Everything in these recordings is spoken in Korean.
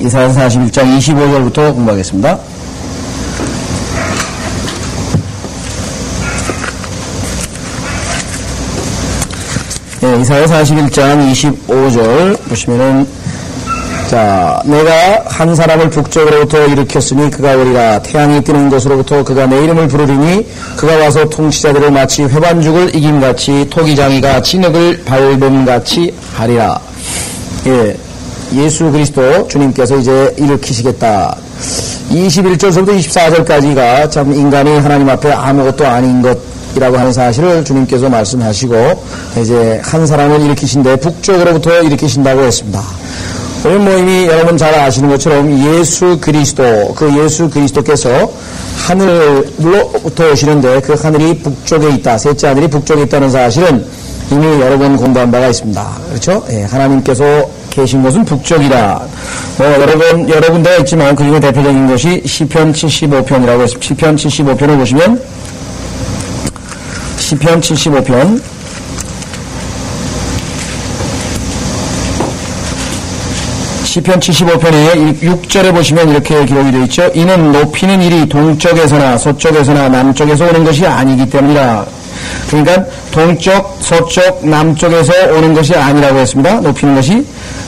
이사야서 41장 25절부터 공부하겠습니다. 네, 이사야서 41장 25절 보시면은, 자, 내가 한 사람을 북쪽으로부터 일으켰으니 그가 오리라. 태양이 뜨는 곳으로부터 그가 내 이름을 부르리니 그가 와서 통치자들을 마치 회반죽을 이김같이 토기장이가 진흙을 밟음같이 하리라. 예, 예수 그리스도 주님께서 이제 일으키시겠다. 21절부터 24절까지가 참 인간이 하나님 앞에 아무것도 아닌 것이라고 하는 사실을 주님께서 말씀하시고 이제 한 사람을 일으키신데 북쪽으로부터 일으키신다고 했습니다. 오늘 모임이 여러분 잘 아시는 것처럼 예수 그리스도, 그 예수 그리스도께서 하늘로부터 오시는데 그 하늘이 북쪽에 있다. 셋째 하늘이 북쪽에 있다는 사실은 이미 여러 번 공부한 바가 있습니다. 그렇죠? 예, 하나님께서 계신 곳은 북쪽이다. 여러 군데가 있지만 그 중에 대표적인 것이 시편 75편이라고 했습니다. 시편 75편을 보시면 시편 75편 시편 75편의 6절에 보시면 이렇게 기록이 되어 있죠. 이는 높이는 일이 동쪽에서나 서쪽에서나 남쪽에서 오는 것이 아니기 때문이라. 그러니까 동쪽, 서쪽, 남쪽에서 오는 것이 아니라고 했습니다. 높이는 것이.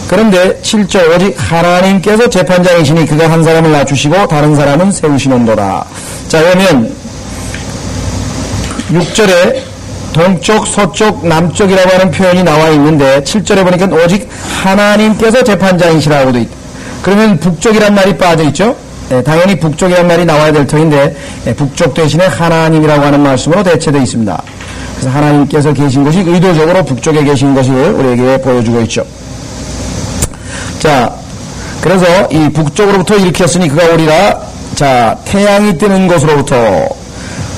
그런데 7절 오직 하나님께서 재판장이시니 그가 한 사람을 낮추시고 다른 사람은 세우시는도다. 자, 그러면 6절에 동쪽, 서쪽, 남쪽이라고 하는 표현이 나와 있는데 7절에 보니까 오직 하나님께서 재판장이시라고 되어 있다. 그러면 북쪽이란 말이 빠져 있죠. 당연히 북쪽이란 말이 나와야 될 터인데 북쪽 대신에 하나님이라고 하는 말씀으로 대체되어 있습니다. 그래서 하나님께서 계신 곳이 의도적으로 북쪽에 계신 것을 우리에게 보여주고 있죠. 자, 그래서 이 북쪽으로부터 일으켰으니 그가 오리라. 자, 태양이 뜨는 곳으로부터.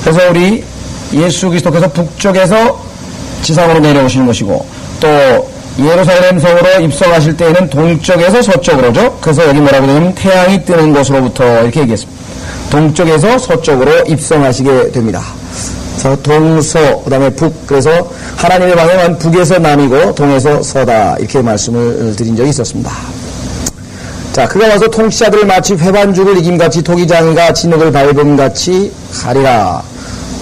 그래서 우리 예수 그리스도께서 북쪽에서 지상으로 내려오시는 것이고 또 예루살렘 성으로 입성하실 때에는 동쪽에서 서쪽으로죠. 그래서 여기 뭐라고 되냐면 태양이 뜨는 곳으로부터 이렇게 얘기했습니다. 동쪽에서 서쪽으로 입성하시게 됩니다. 그래서 동서 그 다음에 북, 그래서 하나님의 방향은 북에서 남이고 동에서 서다 이렇게 말씀을 드린 적이 있었습니다. 자, 그가 와서 통치자들을 마치 회반죽을 이김같이 토기장이가 진흙을 밟음같이 하리라.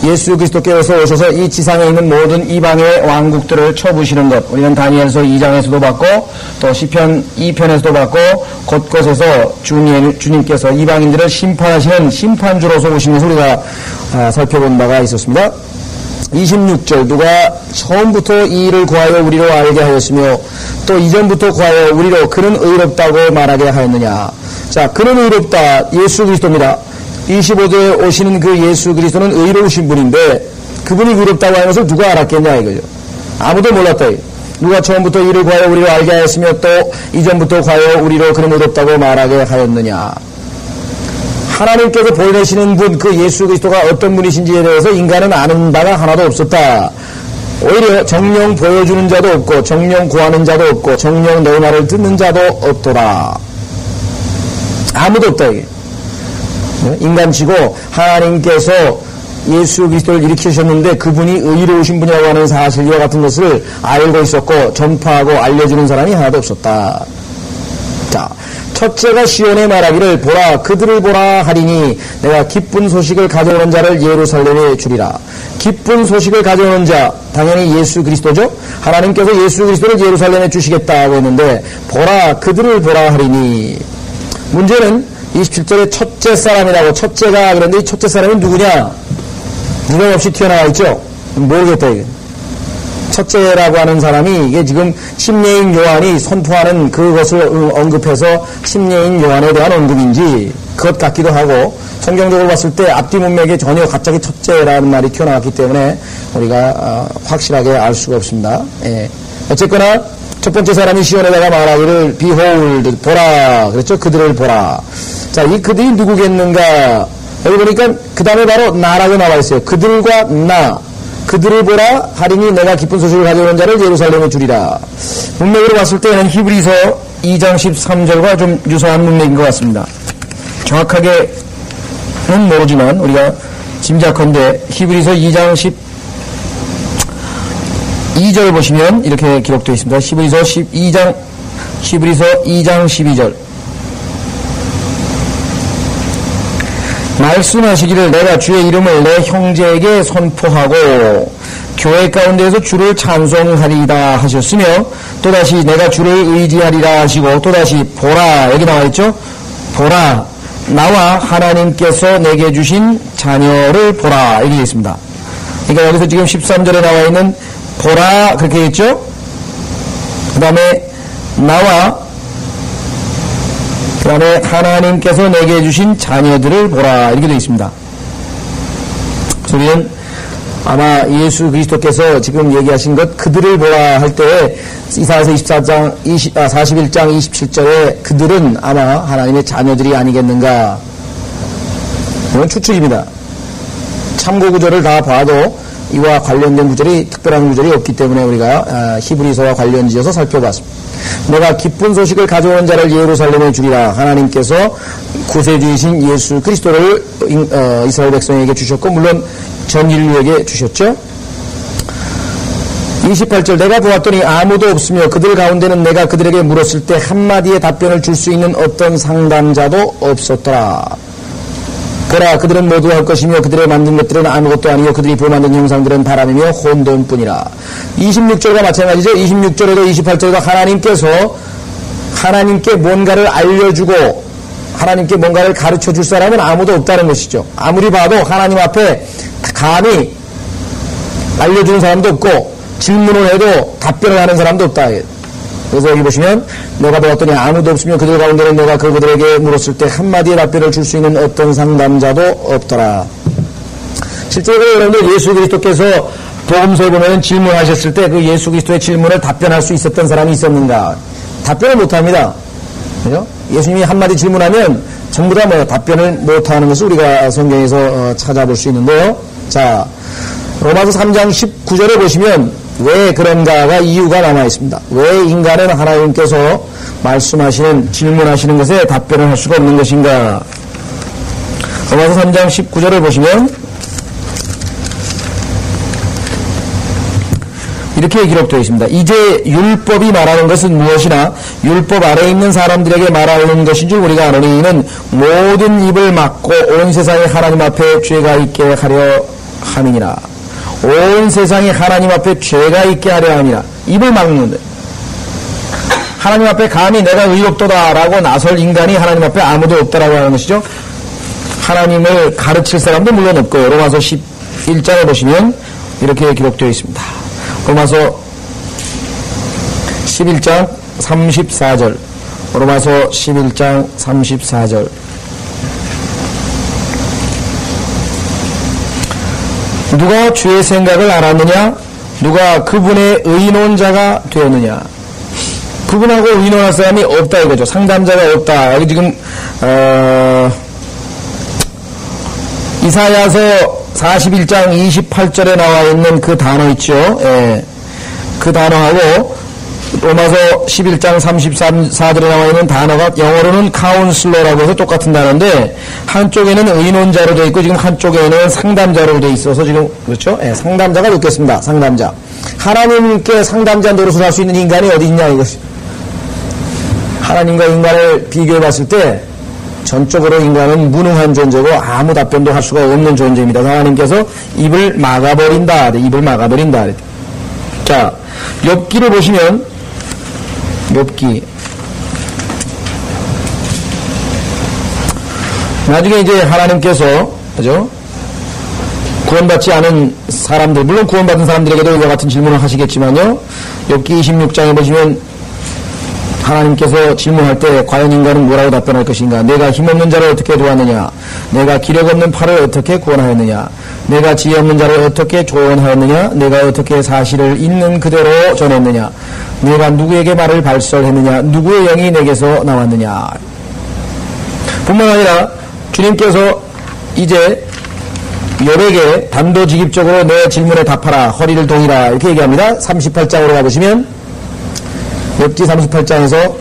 예수 그리스도께서 오셔서 이 지상에 있는 모든 이방의 왕국들을 쳐부시는 것, 우리는 다니엘서 2장에서도 봤고 또 시편 2편에서도 봤고 곳곳에서 주님께서 이방인들을 심판하시는 심판주로서 오시는 것을 우리가 살펴본 바가 있었습니다. 26절 누가 처음부터 이 일을 구하여 우리로 알게 하였으며 또 이전부터 구하여 우리로 그는 의롭다고 말하게 하였느냐. 자, 그는 의롭다. 예수 그리스도입니다. 25절에 오시는 그 예수 그리스도는 의로우신 분인데 그분이 의롭다고 하는 것을 누가 알았겠냐 이거죠. 아무도 몰랐다. 누가 처음부터 이를 구하여 우리로 알게 하였으며 또 이전부터 구하여 우리로 그는 의롭다고 말하게 하였느냐. 하나님께서 보내시는 분, 그 예수 그리스도가 어떤 분이신지에 대해서 인간은 아는 바가 하나도 없었다. 오히려 정령 보여주는 자도 없고 정령 구하는 자도 없고 정령 내 말을 듣는 자도 없더라. 아무도 없다 이게. 인간치고 하나님께서 예수 그리스도를 일으키셨는데 그분이 의로우신 분이라고 하는 사실과 같은 것을 알고 있었고 전파하고 알려주는 사람이 하나도 없었다. 자, 첫째가 시온에 말하기를 보라 그들을 보라 하리니 내가 기쁜 소식을 가져오는 자를 예루살렘에 주리라. 기쁜 소식을 가져오는 자 당연히 예수 그리스도죠. 하나님께서 예수 그리스도를 예루살렘에 주시겠다고 했는데 보라 그들을 보라 하리니. 문제는 27절에 첫째 사람이라고 첫째가 그런데 이 첫째 사람이 누구냐? 누가 없이 튀어나와 있죠? 모르겠다 이게. 첫째라고 하는 사람이 이게 지금 침례인 요한이 선포하는 그것을 언급해서 침례인 요한에 대한 언급인지 그것 같기도 하고 성경적으로 봤을 때 앞뒤 문맥에 전혀 갑자기 첫째라는 말이 튀어나왔기 때문에 우리가 확실하게 알 수가 없습니다. 예. 어쨌거나 첫 번째 사람이 시온에다가 말하기를 behold 보라 그랬죠. 그들을 보라. 자, 이 그들이 누구겠는가? 여기 보니까 그 다음에 바로 나라고 나와 있어요. 그들과 나. 그들을 보라 하리니 내가 기쁜 소식을 가져오는 자를 예루살렘에 주리라. 문맥으로 봤을 때는 히브리서 2장 13절과 좀 유사한 문맥인 것 같습니다. 정확하게는 모르지만 우리가 짐작컨대 히브리서 2장 12절 보시면 이렇게 기록되어 있습니다. 히브리서 2장 12절 말씀하시기를 내가 주의 이름을 내 형제에게 선포하고 교회 가운데에서 주를 찬송하리다 하셨으며 또다시 내가 주를 의지하리라 하시고 또다시 보라 여기 나와있죠. 보라 나와 하나님께서 내게 주신 자녀를 보라 이렇게 있습니다. 그러니까 여기서 지금 13절에 나와있는 보라 그렇게 있죠. 그 다음에 나와 그 다음에 하나님께서 내게 주신 자녀들을 보라 이렇게 되어 있습니다. 우리는 아마 예수 그리스도께서 지금 얘기하신 것 그들을 보라 할 때 이사야서 41장 27절에 그들은 아마 하나님의 자녀들이 아니겠는가. 이건 추측입니다. 참고 구절을 다 봐도 이와 관련된 구절이 특별한 구절이 없기 때문에 우리가 히브리서와 관련지어서 살펴봤습니다. 내가 기쁜 소식을 가져오는 자를 예루살렘에 주리라. 하나님께서 구세주이신 예수 그리스도를 이스라엘 백성에게 주셨고 물론 전 인류에게 주셨죠. 28절 내가 보았더니 아무도 없으며 그들 가운데는 내가 그들에게 물었을 때 한마디의 답변을 줄 수 있는 어떤 상담자도 없었더라. 보라 그들은 모두 할 것이며 그들의 만든 것들은 아무것도 아니요 그들이 부어만든 형상들은 바람이며 혼돈뿐이라. 26절과 마찬가지죠. 26절에도 28절에도 하나님께 뭔가를 알려주고 하나님께 뭔가를 가르쳐 줄 사람은 아무도 없다는 것이죠. 아무리 봐도 하나님 앞에 감히 알려주는 사람도 없고 질문을 해도 답변을 하는 사람도 없다. 그래서 여기 보시면 내가 보았더니 아무도 없으며 그들 가운데는 내가 그들에게 물었을 때 한마디의 답변을 줄 수 있는 어떤 상담자도 없더라. 실제로 여러분들 예수 그리스도께서 복음서에 보면 질문하셨을 때 그 예수 그리스도의 질문을 답변할 수 있었던 사람이 있었는가? 답변을 못합니다. 그죠? 예수님이 한마디 질문하면 전부 다 답변을 못하는 것을 우리가 성경에서 찾아볼 수 있는데요. 자, 로마서 3장 19절에 보시면 왜 그런가가 이유가 남아 있습니다. 왜 인간은 하나님께서 말씀하시는 질문하시는 것에 답변을 할 수가 없는 것인가? 로마서 3장 19절을 보시면 이렇게 기록되어 있습니다. 이제 율법이 말하는 것은 무엇이나 율법 아래에 있는 사람들에게 말하는 것인 줄 우리가 아노니 이는 모든 입을 막고 온 세상이 하나님 앞에 죄가 있게 하려 함이니라. 온 세상이 하나님 앞에 죄가 있게 하려 함이라. 입을 막는데 하나님 앞에 감히 내가 의롭도다라고 나설 인간이 하나님 앞에 아무도 없다라고 하는 것이죠. 하나님을 가르칠 사람도 물론 없고요. 로마서 11장에 보시면 이렇게 기록되어 있습니다. 로마서 11장 34절 로마서 11장 34절 누가 주의 생각을 알았느냐? 누가 그분의 의논자가 되었느냐? 그분하고 의논할 사람이 없다 이거죠. 상담자가 없다. 여기 지금 이사야서 41장 28절에 나와 있는 그 단어 있죠. 예. 그 단어하고 로마서 11장 34절에 나와 있는 단어가 영어로는 카운슬러라고 해서 똑같은 단어인데 한쪽에는 의논자로 되어 있고 지금 한쪽에는 상담자로 되어 있어서 지금 그렇죠? 예, 상담자가 놓겠습니다. 상담자. 하나님께 상담자 노릇을 할 수 있는 인간이 어디 있냐 이것이. 하나님과 인간을 비교해 봤을 때 전적으로 인간은 무능한 존재고 아무 답변도 할 수가 없는 존재입니다. 하나님께서 입을 막아버린다. 입을 막아버린다. 자, 욥기를 보시면 욥기 나중에 이제 하나님께서 그죠? 구원받지 않은 사람들 물론 구원받은 사람들에게도 이와 같은 질문을 하시겠지만요. 욥기 26장에 보시면 하나님께서 질문할 때 과연 인간은 뭐라고 답변할 것인가? 내가 힘없는 자를 어떻게 도왔느냐? 내가 기력 없는 팔을 어떻게 구원하였느냐? 내가 지혜 없는 자를 어떻게 조언하였느냐? 내가 어떻게 사실을 있는 그대로 전했느냐? 내가 누구에게 말을 발설했느냐? 누구의 영이 내게서 나왔느냐? 뿐만 아니라 주님께서 이제 욥에게 단도직입적으로 내 질문에 답하라. 허리를 동이라. 이렇게 얘기합니다. 38장으로 가보시면 욥기 38장에서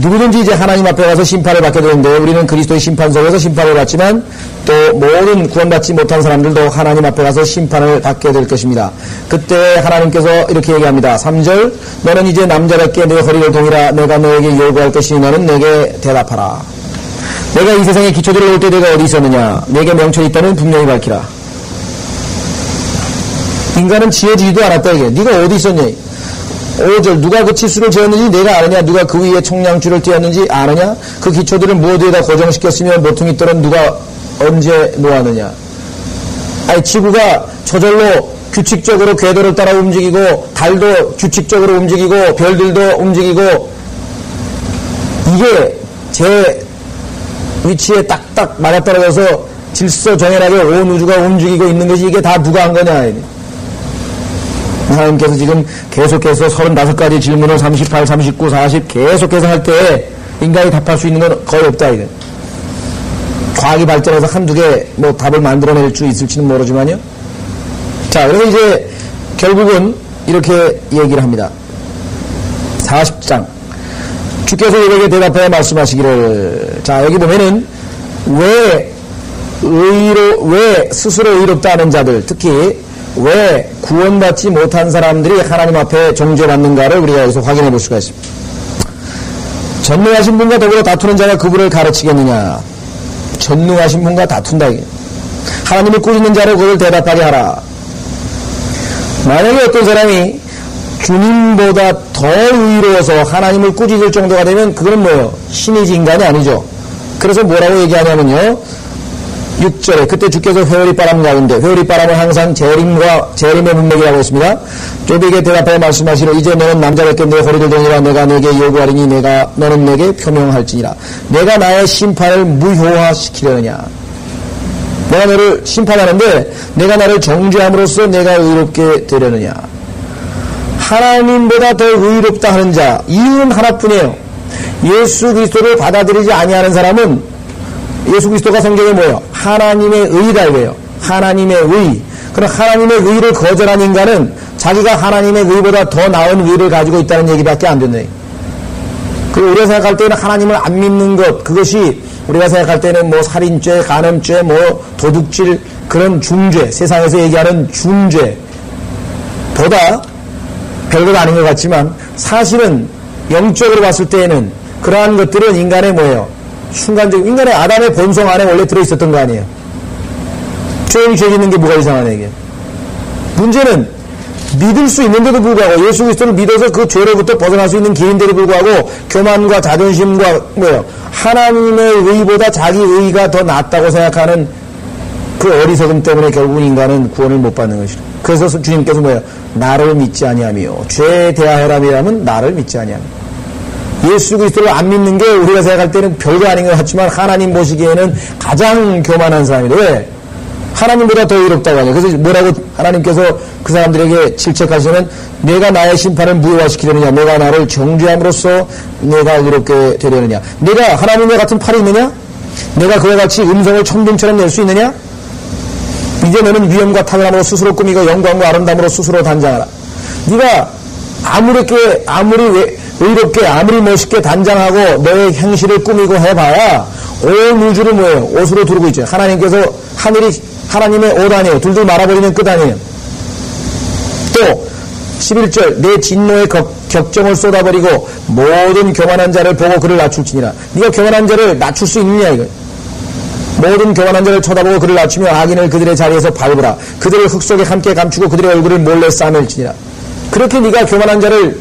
누구든지 이제 하나님 앞에 가서 심판을 받게 되는데 우리는 그리스도의 심판석에서 심판을 받지만 또 모든 구원받지 못한 사람들도 하나님 앞에 가서 심판을 받게 될 것입니다. 그때 하나님께서 이렇게 얘기합니다. 3절 너는 이제 남자답게 내 허리를 동이라. 내가 너에게 요구할 것이니 너는 내게 대답하라. 내가 이 세상에 기초들을 올 때 내가 어디 있었느냐? 내게 명철이 있다는 분명히 밝히라. 인간은 지어지지도 않았다 이게. 네가 어디 있었냐? 5절 누가 그 치수를 재었는지 내가 아느냐? 누가 그 위에 총량줄을 띄었는지 아느냐? 그 기초들을 무엇에다 고정시켰으며 모퉁이 돌은 누가 언제 놓았느냐? 아니 지구가 저절로 규칙적으로 궤도를 따라 움직이고 달도 규칙적으로 움직이고 별들도 움직이고 이게 제 위치에 딱딱 맞아떨어져서 질서정연하게 온 우주가 움직이고 있는 것이 이게 다 누가 한 거냐? 하나님께서 지금 계속해서 35가지 질문을 38, 39, 40 계속해서 할 때 인간이 답할 수 있는 건 거의 없다 이게. 과학이 발전해서 한두 개 뭐 답을 만들어낼 수 있을지는 모르지만요. 자, 그래서 이제 결국은 이렇게 얘기를 합니다. 40장. 주께서 우리에게 대답하여 말씀하시기를. 자, 여기 보면은 왜 스스로 의롭다 하는 자들, 특히 왜 구원받지 못한 사람들이 하나님 앞에 정죄받는가를 우리가 여기서 확인해 볼 수가 있습니다. 전능하신 분과 더불어 다투는 자가 그분을 가르치겠느냐? 전능하신 분과 다툰다 이게. 하나님을 꾸짖는 자를 그걸 대답하게 하라. 만약에 어떤 사람이 주님보다 더 의로워서 하나님을 꾸짖을 정도가 되면 그건 뭐예요? 신이지 인간이 아니죠. 그래서 뭐라고 얘기하냐면요. 6절에 그때 주께서 회오리 바람 가운데 회오리 바람은 항상 재림의 문맥이라고 했습니다. 조비에게 대답하여 말씀하시러 이제 너는 남자답게 내 허리를 드니라 내가 내게 요구하리니 너는 내게 표명할지니라. 내가 나의 심판을 무효화시키려느냐. 내가 너를 심판하는데 내가 나를 정죄함으로써 내가 의롭게 되려느냐. 하나님보다 더 의롭다 하는 자 이유는 하나뿐이에요. 예수 그리스도를 받아들이지 아니하는 사람은 예수 그리스도가 성경에 뭐예요? 하나님의 의다 이거예요. 하나님의 의. 그럼 하나님의 의를 거절한 인간은 자기가 하나님의 의보다 더 나은 의를 가지고 있다는 얘기밖에 안 된다. 그리고 우리가 생각할 때는 하나님을 안 믿는 것, 그것이 우리가 생각할 때는 뭐 살인죄, 간음죄, 뭐 도둑질, 그런 중죄, 세상에서 얘기하는 중죄보다 별것 아닌 것 같지만 사실은 영적으로 봤을 때에는 그러한 것들은 인간의 뭐예요? 순간적인 인간의 아담의 본성 안에 원래 들어있었던 거 아니에요. 조용히 죄 짓는 게 뭐가 이상하냐 이게. 문제는 믿을 수 있는데도 불구하고 예수 그리스도를 믿어서 그 죄로부터 벗어날 수 있는 길인데도 불구하고 교만과 자존심과 뭐예요? 하나님의 의보다 자기 의가 더 낫다고 생각하는 그 어리석음 때문에 결국 인간은 구원을 못 받는 것이죠. 그래서 주님께서 뭐예요? 나를 믿지 아니하며 죄에 대하여라면 나를 믿지 아니하며. 예수 그리스도를 안 믿는 게 우리가 생각할 때는 별거 아닌 것 같지만 하나님 보시기에는 가장 교만한 사람이래. 왜? 하나님보다 더 의롭다고 하냐. 그래서 뭐라고 하나님께서 그 사람들에게 질책하시면 내가 나의 심판을 무효화시키려느냐. 내가 나를 정죄함으로써 내가 의롭게 되려느냐. 내가 하나님과 같은 팔이 있느냐? 내가 그와 같이 음성을 천둥처럼 낼 수 있느냐? 이제 너는 위엄과 탁월함으로 스스로 꾸미고 영광과 아름다움으로 스스로 단장하라. 네가 아무리 의롭게 아무리 멋있게 단장하고 너의 행실을 꾸미고 해봐야 온 우주를 뭐예요? 옷으로 두르고 있죠. 하나님께서 하늘이 하나님의 옷 아니에요. 둘둘 말아버리는 끝 아니에요. 또 11절 내 진노의 격정을 쏟아버리고 모든 교만한 자를 보고 그를 낮출지니라. 네가 교만한 자를 낮출 수 있느냐 이거. 모든 교만한 자를 쳐다보고 그를 낮추며 악인을 그들의 자리에서 밟으라. 그들을 흙 속에 함께 감추고 그들의 얼굴을 몰래 싸맬지니라. 그렇게 네가 교만한 자를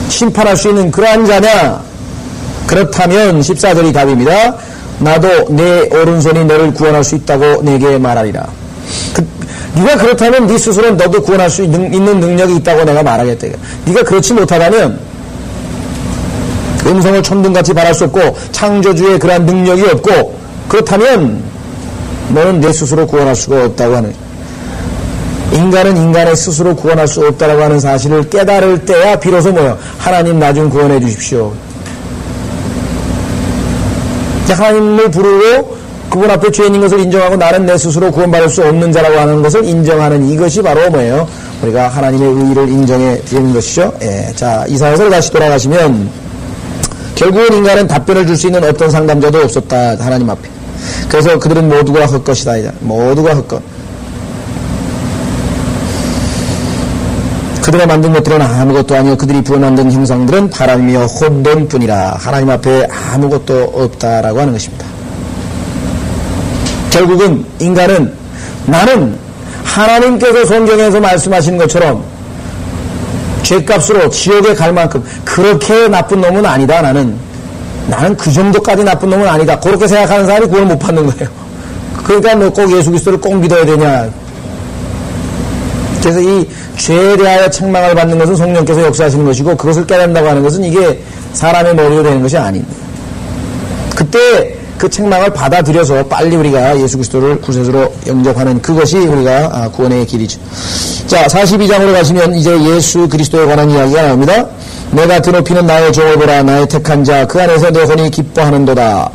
심판할 수 있는 그러한 자냐? 그렇다면 14절이 답입니다. 나도 내 오른손이 너를 구원할 수 있다고 내게 말하리라. 네가 그렇다면 네 스스로 너도 구원할 수 있는 능력이 있다고 내가 말하겠다. 네가 그렇지 못하다면 음성을 천둥같이 바랄 수 없고 창조주의 그러한 능력이 없고 그렇다면 너는 내 스스로 구원할 수가 없다고 하는. 인간은 인간의 스스로 구원할 수 없다라고 하는 사실을 깨달을 때야 비로소 뭐예요? 하나님 나 좀 구원해 주십시오. 하나님을 부르고 그분 앞에 죄인인 것을 인정하고 나는 내 스스로 구원받을 수 없는 자라고 하는 것을 인정하는 이것이 바로 뭐예요? 우리가 하나님의 의를 인정해 드리는 것이죠. 예. 자, 이사야서로 다시 돌아가시면 결국은 인간은 답변을 줄 수 있는 어떤 상담자도 없었다. 하나님 앞에. 그래서 그들은 모두가 헛것이다. 모두가 헛것. 그들이 만든 것들은 아무것도 아니요 그들이 부어 만든 형상들은 바람이며 혼돈뿐이라. 하나님 앞에 아무것도 없다라고 하는 것입니다. 결국은 인간은 나는 하나님께서 성경에서 말씀하시는 것처럼 죄값으로 지옥에 갈 만큼 그렇게 나쁜 놈은 아니다. 나는 그 정도까지 나쁜 놈은 아니다. 그렇게 생각하는 사람이 구원을 못 받는 거예요. 그러니까 너 꼭 예수 그리스도를 꼭 믿어야 되냐. 그래서 이 죄에 대하여 책망을 받는 것은 성령께서 역사하시는 것이고 그것을 깨닫는다고 하는 것은 이게 사람의 머리로 되는 것이 아닙니다. 그때 그 책망을 받아들여서 빨리 우리가 예수 그리스도를 구세주로 영접하는 그것이 우리가 구원의 길이죠. 자, 42장으로 가시면 이제 예수 그리스도에 관한 이야기가 나옵니다. 내가 드높이는 나의 종을 보라. 나의 택한 자 그 안에서 내 혼이 기뻐하는도다.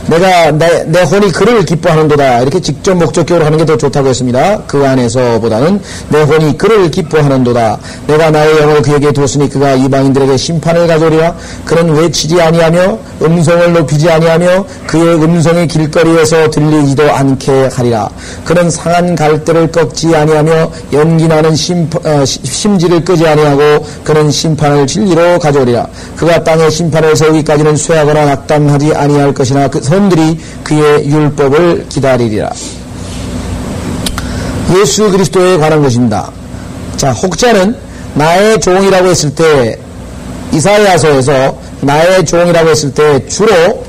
내가 내 혼이 그를 기뻐하는도다. 이렇게 직접 목적격으로 하는 게 더 좋다고 했습니다. 그 안에서보다는 내 혼이 그를 기뻐하는도다. 내가 나의 영을 그에게 두었으니 그가 이방인들에게 심판을 가져오리라. 그는 외치지 아니하며 음성을 높이지 아니하며 그의 음성이 길거리에서 들리지도 않게 하리라. 그는 상한 갈대를 꺾지 아니하며 연기나는 심지를 끄지 아니하고 그는 심판을 진리로 가져오리라. 그가 땅에 심판을 세우기까지는 쇠하거나 낙담하지 아니할 것이나 그 사람들이 그의 율법을 기다리리라. 예수 그리스도에 관한 것입니다. 자, 혹자는 나의 종이라고 했을 때 이사야서에서 나의 종이라고 했을 때 주로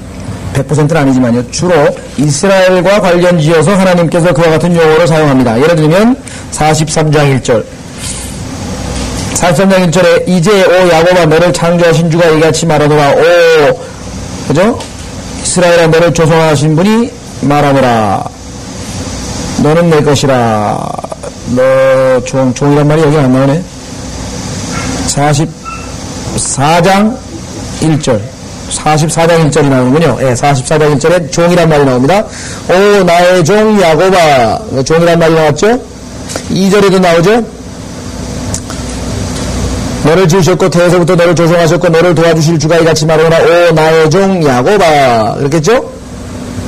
100%는 아니지만요. 주로 이스라엘과 관련지어서 하나님께서 그와 같은 용어를 사용합니다. 예를 들면 43장 1절 43장 1절에 이제 오 야곱아 너를 창조하신 주가 이같이 말하노라. 오 그죠? 이스라엘아 너를 조성하신 분이 말하노라. 너는 내 것이라. 너 종이란 말이 여기 안 나오네. 44장 1절 44장 1절이 나오는군요. 예, 44장 1절에 종이란 말이 나옵니다. 오 나의 종 야곱아. 종이란 말이 나왔죠. 2절에도 나오죠. 너를 지으셨고 태에서부터 너를 조성하셨고 너를 도와주실 주가 이같이 말하노라. 오 나의 종 야곱아. 그렇겠죠?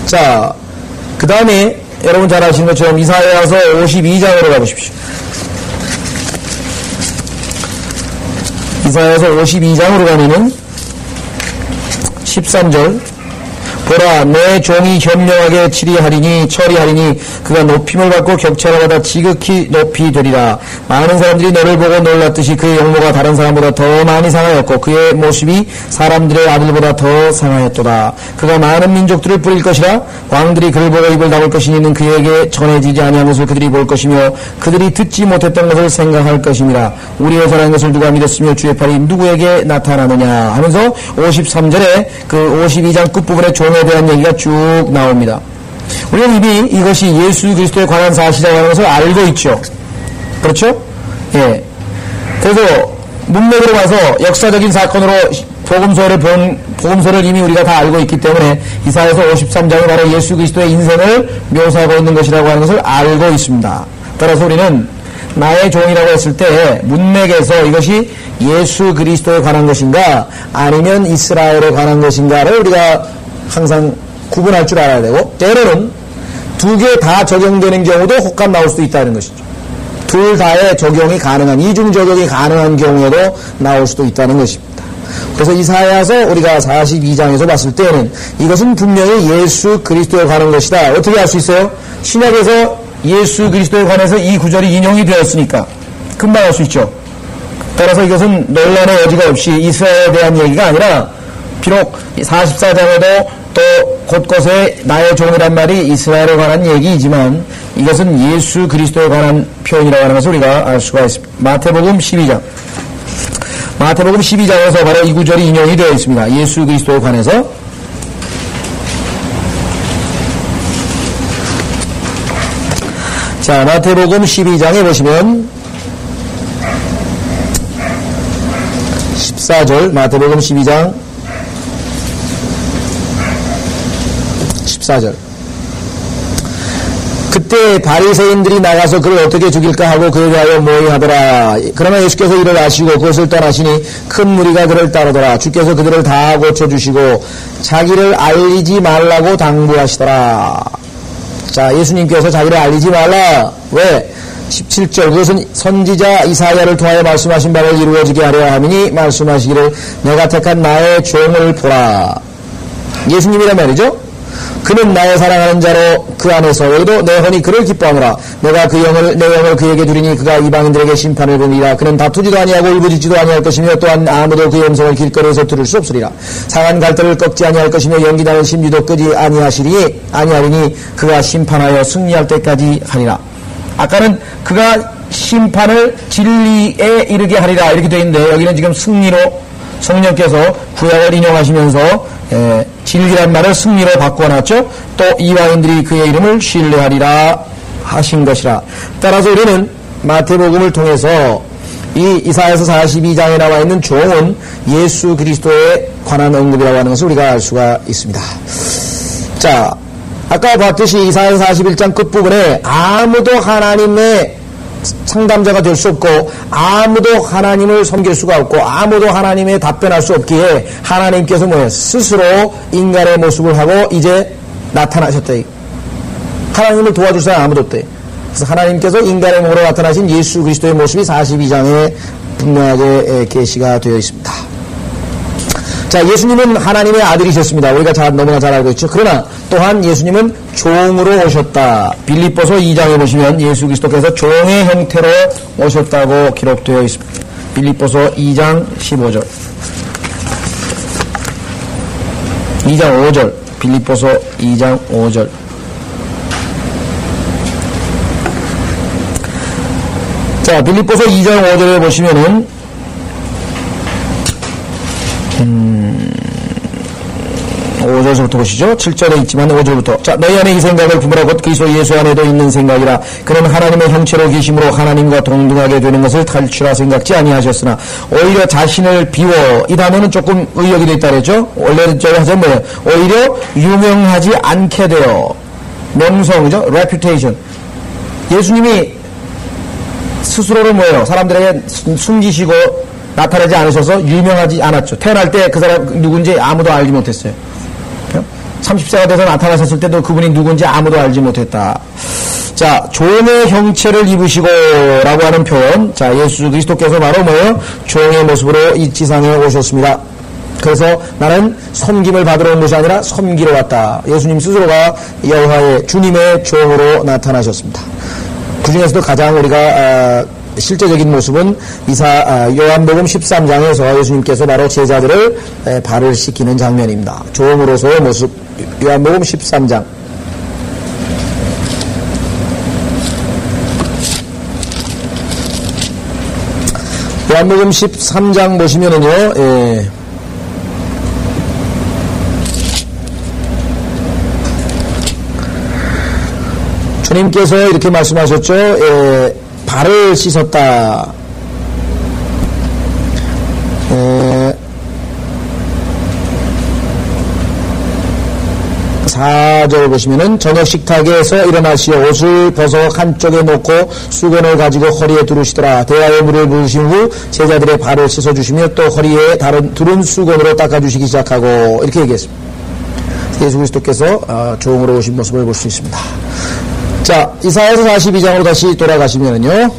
자, 그 다음에 여러분 잘 아시는 것처럼 이사야서 52장으로 가보십시오. 이사야서 52장으로 가면은 13절 보라 내 종이 현명하게 처리하리니 그가 높임을 받고 격차를 받아 지극히 높이 되리라. 많은 사람들이 너를 보고 놀랐듯이 그의 용모가 다른 사람보다 더 많이 상하였고 그의 모습이 사람들의 아들보다 더 상하였도다. 그가 많은 민족들을 뿌릴 것이라. 왕들이 그를 보고 입을 다물 것이니 이는 그에게 전해지지 아니한 것을 그들이 볼 것이며 그들이 듣지 못했던 것을 생각할 것임이라. 우리의 전한 것을 누가 믿었으며 주의 팔이 누구에게 나타나느냐 하면서 53절에 그 52장 끝부분에 종에 대한 얘기가 쭉 나옵니다. 우리는 이미 이것이 예수 그리스도에 관한 사실이라는 것을 알고 있죠. 그렇죠? 예. 그래서 문맥으로 봐서 역사적인 사건으로 복음서를 이미 우리가 다 알고 있기 때문에 이사야서 53장이 바로 예수 그리스도의 인생을 묘사하고 있는 것이라고 하는 것을 알고 있습니다. 따라서 우리는 나의 종이라고 했을 때 문맥에서 이것이 예수 그리스도에 관한 것인가 아니면 이스라엘에 관한 것인가를 우리가 항상 구분할 줄 알아야 되고 때로는 두 개 다 적용되는 경우도 혹간 나올 수도 있다는 것이죠. 둘 다의 적용이 가능한 이중 적용이 가능한 경우에도 나올 수도 있다는 것입니다. 그래서 이사야서 우리가 42장에서 봤을 때는 이것은 분명히 예수 그리스도에 관한 것이다. 어떻게 알 수 있어요? 신약에서 예수 그리스도에 관해서 이 구절이 인용이 되었으니까 금방 알 수 있죠. 따라서 이것은 논란의 여지가 없이 이스라엘에 대한 얘기가 아니라 비록 44장에도 또 곳곳에 나의 종이란 말이 이스라엘에 관한 얘기이지만 이것은 예수 그리스도에 관한 표현이라고 하는 것을 우리가 알 수가 있습니다. 마태복음 12장에서 바로 이 구절이 인용이 되어 있습니다. 예수 그리스도에 관해서. 자, 마태복음 12장에 보시면 14절 마태복음 12장 14절 그때 바리새인들이 나가서 그를 어떻게 죽일까 하고 그에 대하여 모의하더라. 그러나 예수께서 이를 아시고 그것을 떠나시니 큰 무리가 그를 따르더라. 주께서 그들을 다 고쳐주시고 자기를 알리지 말라고 당부하시더라. 자, 예수님께서 자기를 알리지 말라. 왜? 17절 그것은 선지자 이사야를 통하여 말씀하신 바를 이루어지게 하려 함이니 말씀하시기를 내가 택한 나의 종을 보라. 예수님이란 말이죠. 그는 나의 사랑하는 자로 그 안에서 여기도 내 혼이 그를 기뻐하노라. 내가 내 영을 그에게 두리니 그가 이방인들에게 심판을 보니라. 그는 다투지도 아니하고 울부짖지도 아니할 것이며 또한 아무도 그의 음성을 길거리에서 들을 수 없으리라. 상한 갈대를 꺾지 아니할 것이며 연기나는 심지도 끄지 아니하리니 그가 심판하여 승리할 때까지 하리라. 아까는 그가 심판을 진리에 이르게 하리라 이렇게 되어 있는데 여기는 지금 승리로 성령께서 구약을 인용하시면서 진리란 말을 승리로 바꿔놨죠. 또 이방인들이 그의 이름을 신뢰하리라 하신 것이라. 따라서 우리는 마태복음을 통해서 이 이사야서 42장에 나와 있는 종은 예수 그리스도에 관한 언급이라고 하는 것을 우리가 알 수가 있습니다. 자, 아까 봤듯이 이사야서 41장 끝부분에 아무도 하나님의 상담자가 될 수 없고 아무도 하나님을 섬길 수가 없고 아무도 하나님에 답변할 수 없기에 하나님께서 뭐예요? 스스로 인간의 모습을 하고 이제 나타나셨다. 하나님을 도와줄 사람 아무도 없대. 그래서 하나님께서 인간의 몸으로 나타나신 예수 그리스도의 모습이 42장에 분명하게 계시가 되어 있습니다. 자, 예수님은 하나님의 아들이셨습니다. 우리가 너무나 잘 알고 있죠. 그러나 또한 예수님은 종으로 오셨다. 빌립보서 2장에 보시면 예수 그리스도께서 종의 형태로 오셨다고 기록되어 있습니다. 빌립보서 2장 15절 2장 5절 빌립보서 2장 5절 자, 빌립보서 2장 5절에 보시면은 5절부터 보시죠. 7절에 있지만 5절부터. 자, 너희 안에 이 생각을 품으라. 곧 그리스도 예수 안에도 있는 생각이라. 그는 하나님의 형체로 계심으로 하나님과 동등하게 되는 것을 탈취라 생각지 아니하셨으나 오히려 자신을 비워. 이 단어는 조금 의역이 되어 있다 그랬죠. 원래는 저희 하자면 뭐예요? 오히려 유명하지 않게 되어. 명성이죠. reputation. 예수님이 스스로를 뭐예요? 사람들에게 숨기시고 나타나지 않으셔서 유명하지 않았죠. 태어날 때 그 사람 누군지 아무도 알지 못했어요. 30세가 돼서 나타나셨을 때도 그분이 누군지 아무도 알지 못했다. 자, 종의 형체를 입으시고 라고 하는 표현. 자, 예수 그리스도께서 바로 뭐예요? 종의 모습으로 이 지상에 오셨습니다. 그래서 나는 섬김을 받으러 온 것이 아니라 섬기러 왔다. 예수님 스스로가 여호와의 주님의 종으로 나타나셨습니다. 그 중에서도 가장 우리가 실제적인 모습은 요한복음 13장에서 예수님께서 바로 제자들을 발을 씻기는 장면입니다. 종으로서의 모습. 요한복음 13장. 요한복음 13장 보시면은요, 주님께서 이렇게 말씀하셨죠. 발을 씻었다. 4절 보시면은 저녁 식탁에서 일어나시어 옷을 벗어 한쪽에 놓고 수건을 가지고 허리에 두르시더라. 대야에 물을 부으신 후 제자들의 발을 씻어주시며 또 허리에 두른 수건으로 닦아주시기 시작하고 이렇게 얘기했습니다. 예수 그리스도께서 종으로 오신 모습을 볼 수 있습니다. 자, 이사야서 42장으로 다시 돌아가시면은요,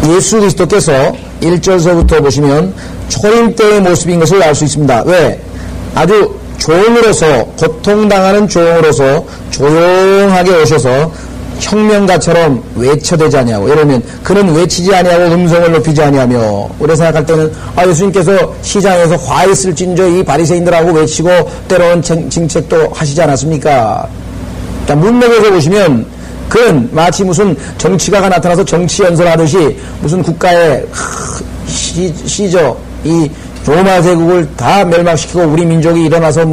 예수 그리스도께서 1절서부터 보시면 초임 때의 모습인 것을 알 수 있습니다. 왜? 아주 종으로서, 고통당하는 종으로서 조용하게 오셔서 혁명가처럼 외쳐대지 아니하고, 예를 들면 그는 외치지 아니하고 음성을 높이지 아니하며, 우리가 생각할 때는 예수님께서 시장에서 화 있을진저 이 바리새인들하고 외치고 때로는 징책도 하시지 않았습니까? 자, 문맥에서 보시면 그는 마치 무슨 정치가가 나타나서 정치 연설하듯이 무슨 국가의 시저 이 로마 제국을 다 멸망시키고 우리 민족이 일어나서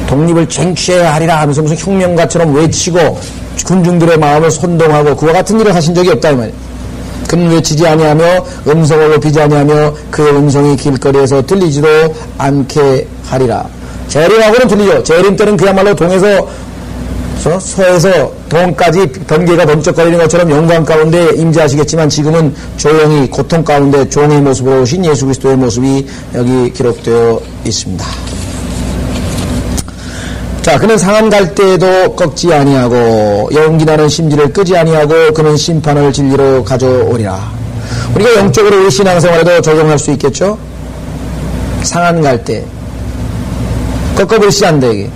독립을 쟁취해야 하리라 하면서 무슨 혁명가처럼 외치고 군중들의 마음을 선동하고 그와 같은 일을 하신 적이 없다 이 말이에요. 그는 외치지 아니하며 음성을 높이지 아니하며 그의 음성이 길거리에서 들리지도 않게 하리라. 재림하고는 들리죠. 재림 때는 그야말로 동에서 서에서 동까지 번개가 번쩍거리는 것처럼 영광 가운데 임재하시겠지만 지금은 조용히 고통 가운데 종의 모습으로 오신 예수 그리스도의 모습이 여기 기록되어 있습니다. 자, 자, 그는 상한 갈대도 꺾지 아니하고 연기나는 심지를 끄지 아니하고 그는 심판을 진리로 가져오리라. 우리가 영적으로 우리 신앙생활에도 적용할 수 있겠죠? 상한 갈대 꺾어버리시지 않는다 이게.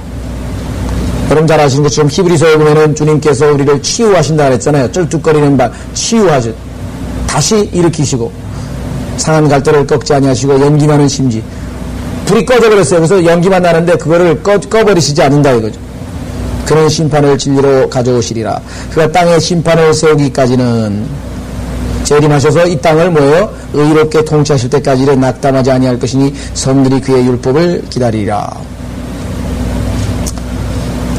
여러분 잘 아시는 것처럼 히브리서에 보면은 주님께서 우리를 치유하신다 그랬잖아요. 쩔뚝거리는 발 치유하죠. 다시 일으키시고 상한 갈대를 꺾지 아니하시고 연기나는 심지 불이 꺼져버렸어요. 그래서 연기만 나는데 그거를 꺼버리시지 않는다 이거죠. 그는 심판을 진리로 가져오시리라. 그가 땅에 심판을 세우기까지는 재림하셔서 이 땅을 뭐예요? 의롭게 통치하실 때까지 이를 낙담하지 아니할 것이니 성들이 그의 율법을 기다리리라.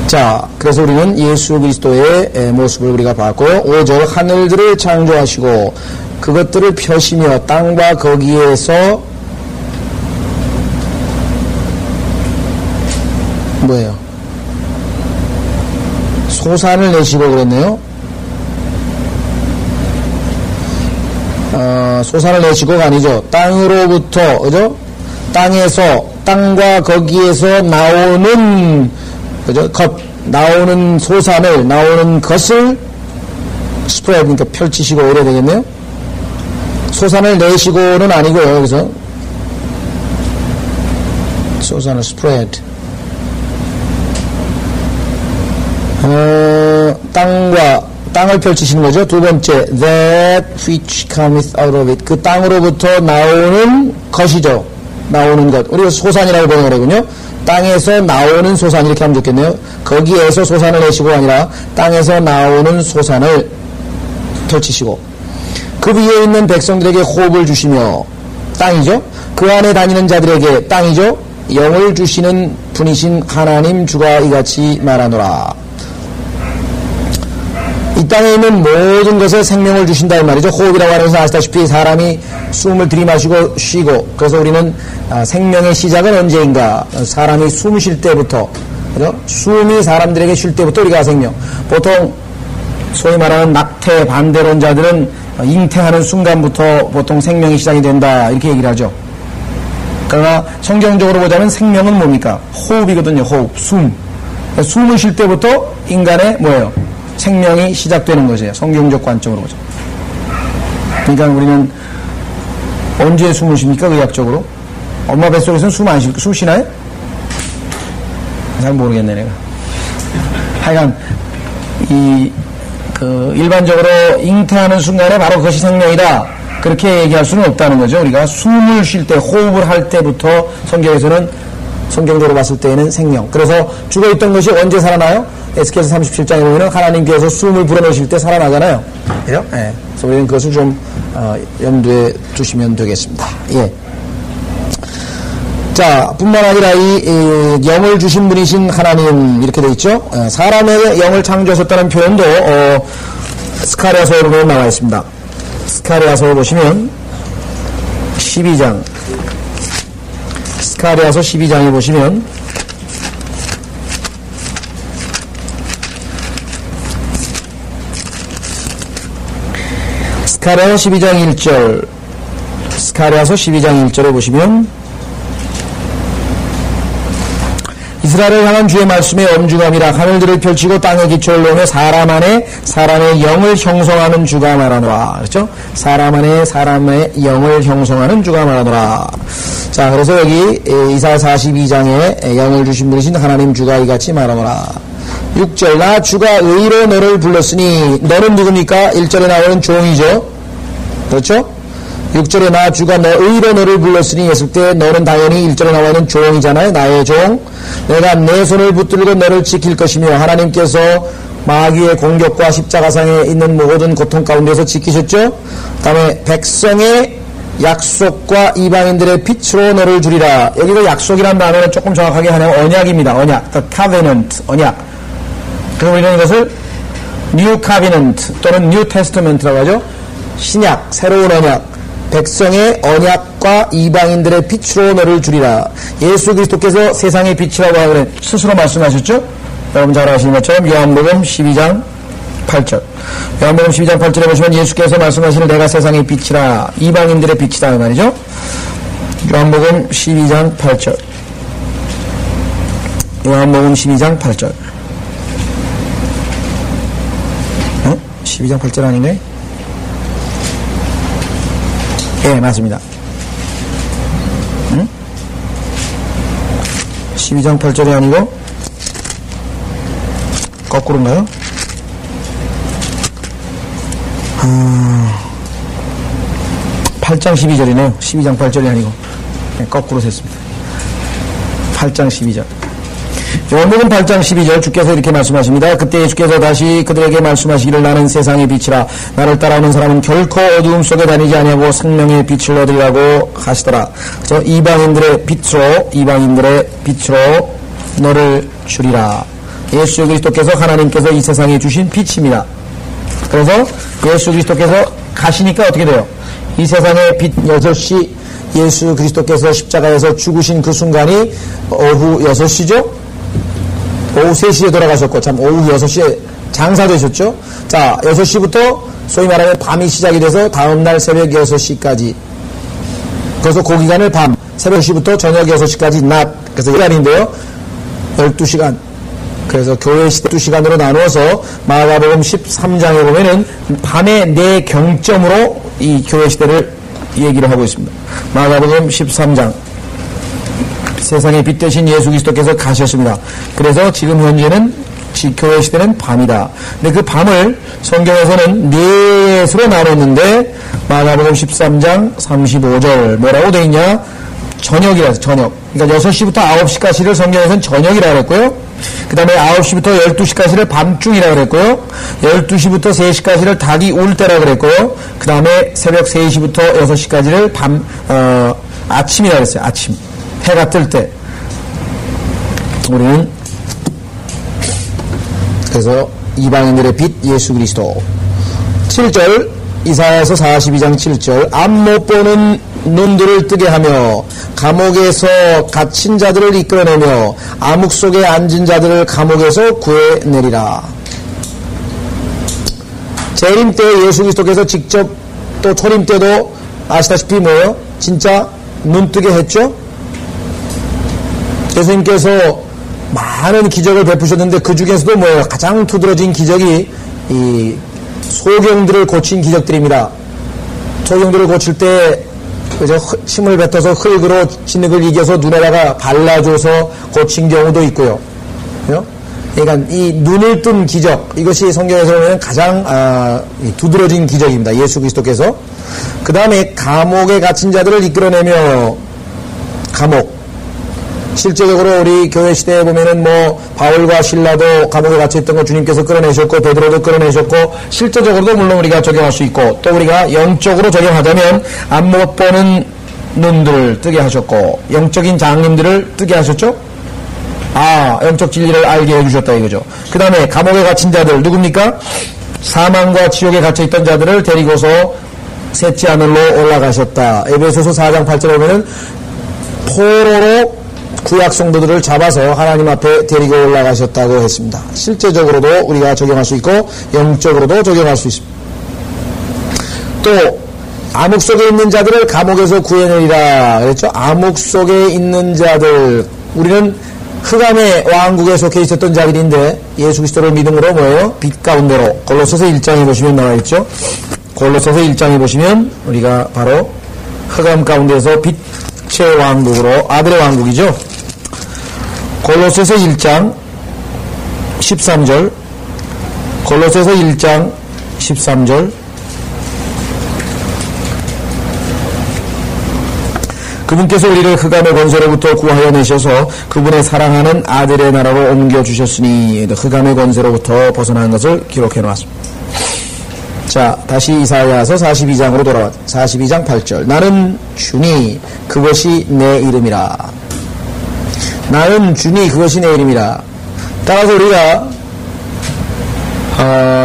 자, 그래서 우리는 예수 그리스도의 모습을 우리가 봤고, 5절 하늘들을 창조하시고 그것들을 펴시며 땅과 거기에서 뭐예요? 소산을 내시고 그랬네요. 소산을 내시고가 아니죠. 땅으로부터, 그죠? 땅과 거기에서 나오는, 그죠? 나오는 소산을, 나오는 것을 스프레드, 그러니까 펼치시고 이래야 되겠네요. 소산을 내시고는 아니고요, 여기서. 소산을 스프레드. 땅을 펼치시는 거죠. 두 번째, that which cometh out of it. 그 땅으로부터 나오는 것이죠. 나오는 것. 우리가 소산이라고 보는 거거든요. 땅에서 나오는 소산, 이렇게 하면 좋겠네요. 거기에서 소산을 내시고 아니라 땅에서 나오는 소산을 펼치시고 그 위에 있는 백성들에게 호흡을 주시며 땅이죠. 그 안에 다니는 자들에게 땅이죠. 영을 주시는 분이신 하나님 주가 이같이 말하노라. 이 땅에 있는 모든 것에 생명을 주신다 이 말이죠. 호흡이라고 하는 것은 아시다시피 사람이 숨을 들이마시고 쉬고, 그래서 우리는 생명의 시작은 언제인가? 사람이 숨 쉴 때부터, 그죠? 숨이 사람들에게 쉴 때부터 우리가 생명. 보통 소위 말하는 낙태 반대론자들은 잉태하는 순간부터 보통 생명이 시작이 된다 이렇게 얘기를 하죠. 그러나 성경적으로 보자면 생명은 뭡니까? 호흡이거든요. 호흡, 숨. 숨을 쉴 때부터 인간의 뭐예요? 생명이 시작되는 것이에요. 성경적 관점으로 보죠. 그러니까 우리는 언제 숨을 쉽니까? 의학적으로? 엄마 뱃속에서는 숨 쉬나요? 잘 모르겠네, 내가. 하여간, 일반적으로 잉태하는 순간에 바로 그것이 생명이다. 그렇게 얘기할 수는 없다는 거죠. 우리가 숨을 쉴 때, 호흡을 할 때부터 성경에서는, 성경적으로 봤을 때에는 생명. 그래서 죽어있던 것이 언제 살아나요? 에스겔서 37장에 보면 하나님께서 숨을 불어넣으실 때 살아나잖아요. 그죠? 예. 그래서 우리는 그것을 좀, 염두에 두시면 되겠습니다. 예. 자, 뿐만 아니라 이 영을 주신 분이신 하나님, 이렇게 되어 있죠? 사람의 영을 창조하셨다는 표현도, 스가랴서에 보면 나와 있습니다. 스가랴서에 보시면, 12장. 스가랴서 12장에 보시면, 스가랴서 12장 1절, 스가랴서 12장 1절에 보시면 이스라엘을 향한 주의 말씀의 엄중함이라 하늘들을 펼치고 땅에 기초를 놓으며 사람 안에 사람의 영을 형성하는 주가 말하노라. 그렇죠? 사람 안에 사람의 영을 형성하는 주가 말하노라. 자, 그래서 여기 이사야 42장에 영을 주신 분이신 하나님 주가 이같이 말하노라. 6절, 나 주가 의로 너를 불렀으니, 너는 누굽니까? 1절에 나오는 종이죠. 그렇죠? 6절에 나 주가 의로 너를 불렀으니 했을 때 너는 당연히 1절에 나와 있는 종이잖아요. 나의 종. 내가 내 손을 붙들고 너를 지킬 것이며, 하나님께서 마귀의 공격과 십자가상에 있는 모든 고통 가운데서 지키셨죠. 그 다음에 백성의 약속과 이방인들의 빛으로 너를 주리라. 여기서 약속이라는 단어는 조금 정확하게 하면 언약입니다. 언약. The covenant. 언약. 그래서 우리는 이것을 New Covenant 또는 New Testament라고 하죠. 신약, 새로운 언약. 백성의 언약과 이방인들의 빛으로 너를 주리라. 예수 그리스도께서 세상의 빛이라고 하고 스스로 말씀하셨죠? 여러분 잘 아시는 것처럼 요한복음 12장 8절. 요한복음 12장 8절에 보시면 예수께서 말씀하시는 내가 세상의 빛이라, 이방인들의 빛이다 그 말이죠. 요한복음 12장 8절. 요한복음 12장 8절. 12장 8절 아닌가요? 예, 맞습니다. 12장 8절이 아니고 거꾸로인가요? 8장 12절이네요. 12장 8절이 아니고 네, 거꾸로 셌습니다. 8장 12절. 요한복음 8장 12절 주께서 이렇게 말씀하십니다. 그때 주께서 다시 그들에게 말씀하시기를 나는 세상의 빛이라 나를 따라오는 사람은 결코 어두움 속에 다니지 아니하고 생명의 빛을 얻으리라고 하시더라. 그래서 이방인들의 빛으로 너를 주리라. 예수 그리스도께서 하나님께서 이 세상에 주신 빛입니다. 그래서 예수 그리스도께서 가시니까 어떻게 돼요? 이 세상의 빛 6시 예수 그리스도께서 십자가에서 죽으신 그 순간이 오후 6시죠? 오후 3시에 돌아가셨고 참 오후 6시에 장사되셨죠? 자, 6시부터 소위 말하면 밤이 시작이 돼서 다음날 새벽 6시까지 그래서 그 기간을 밤, 새벽 10시부터 저녁 6시까지 낮 그래서 1시간인데요 12시간 그래서 교회 시대 2시간으로 나누어서 마가복음 13장에 보면은 밤의 4경점으로 이 교회 시대를 얘기를 하고 있습니다. 마가복음 13장 세상의 빛 되신 예수 그리스도께서 가셨습니다. 그래서 지금 현재는 교회 시대는 밤이다. 근데 그 밤을 성경에서는 4수로 나눴는데 마가복음 13장 35절 뭐라고 되어 있냐? 저녁이라서 저녁. 그러니까 6시부터 9시까지를 성경에서는 저녁이라고 그랬고요. 그 다음에 9시부터 12시까지를 밤중이라고 그랬고요. 12시부터 3시까지를 닭이 울 때라고 그랬고요. 그 다음에 새벽 3시부터 6시까지를 아침이라고 그랬어요. 아침. 해가 뜰 때. 우리는 그래서 이방인들의 빛 예수 그리스도. 7절 이사야서 42장 7절 앞 못 보는 눈들을 뜨게 하며 감옥에서 갇힌 자들을 이끌어내며 암흑 속에 앉은 자들을 감옥에서 구해내리라. 재림 때 예수 그리스도께서 직접 또 초림 때도 아시다시피 뭐예요? 진짜 눈뜨게 했죠? 예수님께서 많은 기적을 베푸셨는데 그 중에서도 뭐예요? 가장 두드러진 기적이 이 소경들을 고친 기적들입니다. 소경들을 고칠 때 그죠? 힘을 뱉어서 흙으로 진흙을 이겨서 눈에다가 발라줘서 고친 경우도 있고요. 그죠? 그러니까 이 눈을 뜬 기적 이것이 성경에서 보면 가장 두드러진 기적입니다. 예수 그리스도께서. 그 다음에 감옥에 갇힌 자들을 이끌어내며 감옥 실제적으로 우리 교회 시대에 보면은 뭐 바울과 실라도 감옥에 갇혀있던 거 주님께서 끌어내셨고 베드로도 끌어내셨고 실제적으로도 물론 우리가 적용할 수 있고 또 우리가 영적으로 적용하자면 앞 못 보는 눈들을 뜨게 하셨고 영적인 장님들을 뜨게 하셨죠. 영적 진리를 알게 해주셨다 이거죠. 그 다음에 감옥에 갇힌 자들 누굽니까? 사망과 지옥에 갇혀있던 자들을 데리고서 셋째 하늘로 올라가셨다. 에베소서 4장 8절에 보면은 포로로 구약 성도들을 잡아서 하나님 앞에 데리고 올라가셨다고 했습니다. 실제적으로도 우리가 적용할 수 있고 영적으로도 적용할 수 있습니다. 또 암흑 속에 있는 자들을 감옥에서 구해내리라 그랬죠. 암흑 속에 있는 자들 우리는 흑암의 왕국에 속해 있었던 자들인데 예수 그리스도를 믿음으로 뭐예요? 빛 가운데로 골로새서 1장에 보시면 나와 있죠. 골로새서 1장에 보시면 우리가 바로 흑암 가운데서 빛의 왕국으로 아들의 왕국이죠. 골로새서 1장 13절 골로새서 1장 13절 그분께서 우리를 흑암의 권세로부터 구하여 내셔서 그분의 사랑하는 아들의 나라로 옮겨주셨으니 흑암의 권세로부터 벗어난 것을 기록해 놓았습니다. 자, 다시 이사야서 42장으로 돌아와 42장 8절 나는 주니 그것이 내 이름이라. 나는 주니 그것이 내 이름이라. 따라서 우리가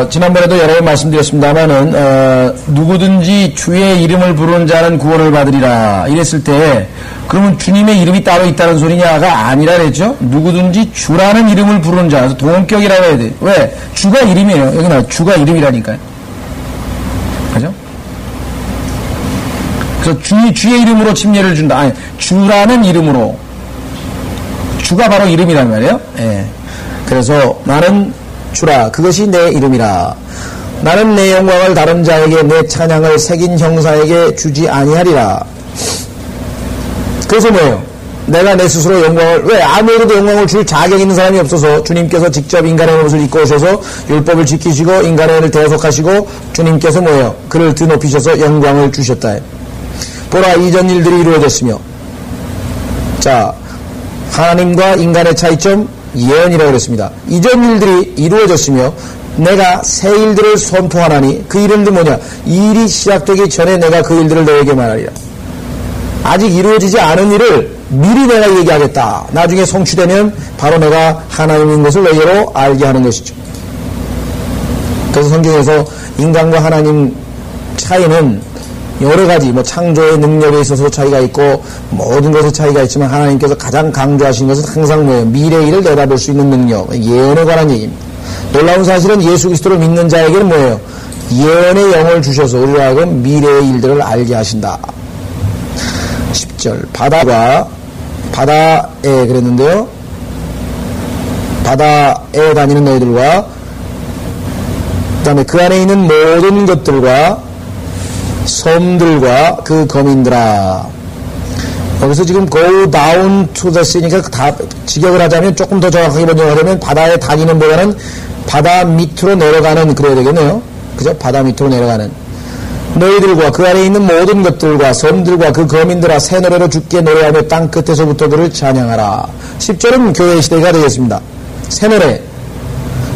지난번에도 여러 번 말씀드렸습니다만은 누구든지 주의 이름을 부르는 자는 구원을 받으리라 이랬을 때 그러면 주님의 이름이 따로 있다는 소리냐가 아니라 그랬죠. 누구든지 주라는 이름을 부르는 자 동격이라고 해야 돼. 왜? 주가 이름이에요. 여기 나와 주가 이름이라니까요. 그죠? 그래서 주의 이름으로 침례를 준다. 아니 주라는 이름으로 주가 바로 이름이란 말이에요. 예. 그래서 나는 주라. 그것이 내 이름이라. 나는 내 영광을 다른 자에게 내 찬양을 새긴 형사에게 주지 아니하리라. 그래서 뭐예요? 내가 내 스스로 영광을, 왜 아무에게도 영광을 줄 자격 있는 사람이 없어서 주님께서 직접 인간의 옷을 입고 오셔서 율법을 지키시고 인간의 은을 대속하시고 주님께서 뭐예요? 그를 드높이셔서 영광을 주셨다. 보라, 이전 일들이 이루어졌으며. 자, 하나님과 인간의 차이점 예언이라고 그랬습니다. 이전 일들이 이루어졌으며 내가 새 일들을 선포하나니 그 일은 뭐냐? 이 일이 시작되기 전에 내가 그 일들을 너에게 말하리라. 아직 이루어지지 않은 일을 미리 내가 얘기하겠다. 나중에 성취되면 바로 내가 하나님인 것을 너희로 알게 하는 것이죠. 그래서 성경에서 인간과 하나님 차이는 여러 가지, 창조의 능력에 있어서 차이가 있고 모든 것에 차이가 있지만 하나님께서 가장 강조하신 것은 항상 뭐예요? 미래의 일을 내다볼 수 있는 능력, 예언에 관한 얘기입니다. 놀라운 사실은 예수 그리스도를 믿는 자에게는 뭐예요? 예언의 영을 주셔서 우리로 하여금 미래의 일들을 알게 하신다. 10절 바다에 그랬는데요. 바다에 다니는 너희들과 그 다음에 그 안에 있는 모든 것들과 섬들과 그 거민들아. 여기서 지금 go down to the sea니까 다 직역을 하자면 조금 더 정확하게 번역하자면 바다에 다니는 보다는 바다 밑으로 내려가는 그래야 되겠네요. 그죠? 바다 밑으로 내려가는 너희들과 그 안에 있는 모든 것들과 섬들과 그 거민들아 새 노래로 주께 노래하며 땅 끝에서부터 그를 찬양하라. 10절은 교회 시대가 되겠습니다. 새 노래.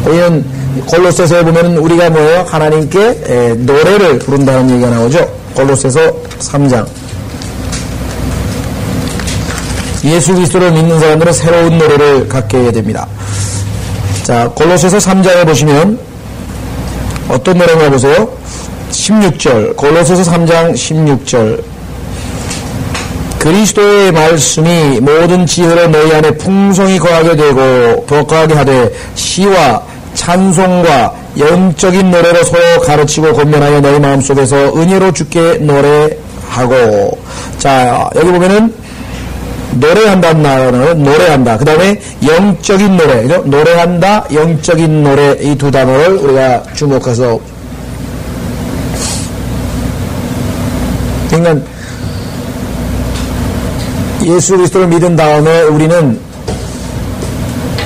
우리는 골로새서에 보면은 우리가 뭐예요? 하나님께 노래를 부른다는 얘기가 나오죠. 골로새서 3장. 예수 그리스도를 믿는 사람들은 새로운 노래를 갖게 됩니다. 자, 골로새서 3장에 보시면 어떤 노래인가 보세요. 16절, 골로새서 3장 16절. 그리스도의 말씀이 모든 지혜로 너희 안에 풍성히 거하게 되고 거하게 하되 시와 찬송과 영적인 노래로 서로 가르치고 권면하여 너희 마음속에서 은혜로 주께 노래하고. 자, 여기 보면은 노래한다는 단어는 노래한다. 그 다음에 영적인 노래, 그죠? 노래한다, 영적인 노래, 이 두 단어를 우리가 주목해서. 그러니까 예수 그리스도를 믿은 다음에 우리는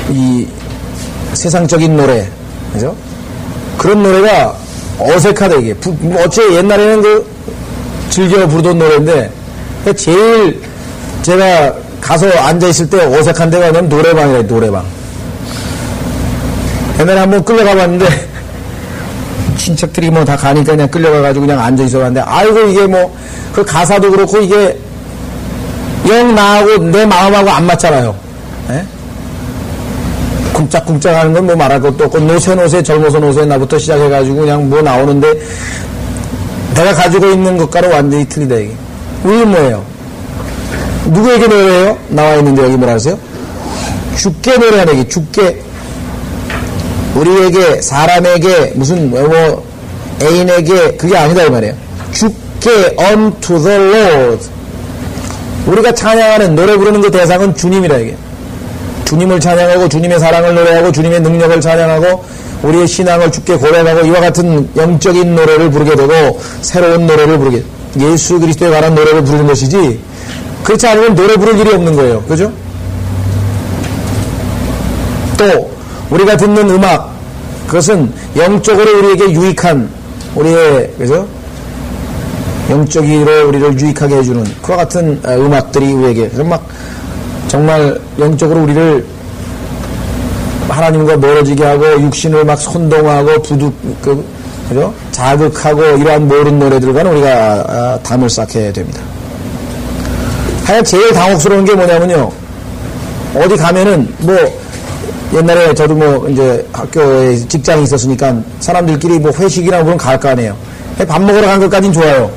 이 세상적인 노래, 그죠? 그런 노래가 어색하다, 이게. 어째 옛날에는 즐겨 부르던 노래인데, 제일 제가 가서 앉아있을 때 어색한 데가 뭐냐면 노래방이래요, 노래방. 옛날에 한번 끌려가 봤는데, 친척들이 다 가니까 그냥 끌려가가지고 그냥 앉아있어 봤는데, 아이고, 이게 그 가사도 그렇고, 이게, 영 나하고 내 마음하고 안 맞잖아요. 예? 쿵짝쿵짝 하는 건 말할 것도 없고, 노세, 젊어서 노세, 나부터 시작해가지고 그냥 나오는데, 내가 가지고 있는 것과는 완전히 틀리다, 이게. 우리는 뭐예요? 누구에게 노래해요? 나와 있는데 여기 뭐라 하세요? 주께 노래하는 얘기, 주께. 우리에게, 사람에게, 무슨, 애인에게, 그게 아니다, 이 말이에요. 주께, unto the Lord. 우리가 찬양하는, 노래 부르는 그 대상은 주님이라, 이게. 주님을 찬양하고, 주님의 사랑을 노래하고, 주님의 능력을 찬양하고, 우리의 신앙을 주께 고백하고, 이와 같은 영적인 노래를 부르게 되고, 새로운 노래를 부르게, 예수 그리스도에 관한 노래를 부르는 것이지, 그렇지 않으면 노래 부를 일이 없는 거예요. 그죠? 또 우리가 듣는 음악, 그것은 영적으로 우리에게 유익한, 우리의, 그죠? 영적으로 우리를 유익하게 해주는 그와 같은 음악들이 우리에게 정말 영적으로 우리를 하나님과 멀어지게 하고 육신을 선동하고 그죠? 자극하고 이러한 모든 노래들과는 우리가 담을 쌓게 됩니다. 하여간 제일 당혹스러운 게 뭐냐면요. 어디 가면은 옛날에 저도 이제 학교에 직장이 있었으니까 사람들끼리 회식이나 그런 갈 거 아니에요. 밥 먹으러 간 것까진 좋아요.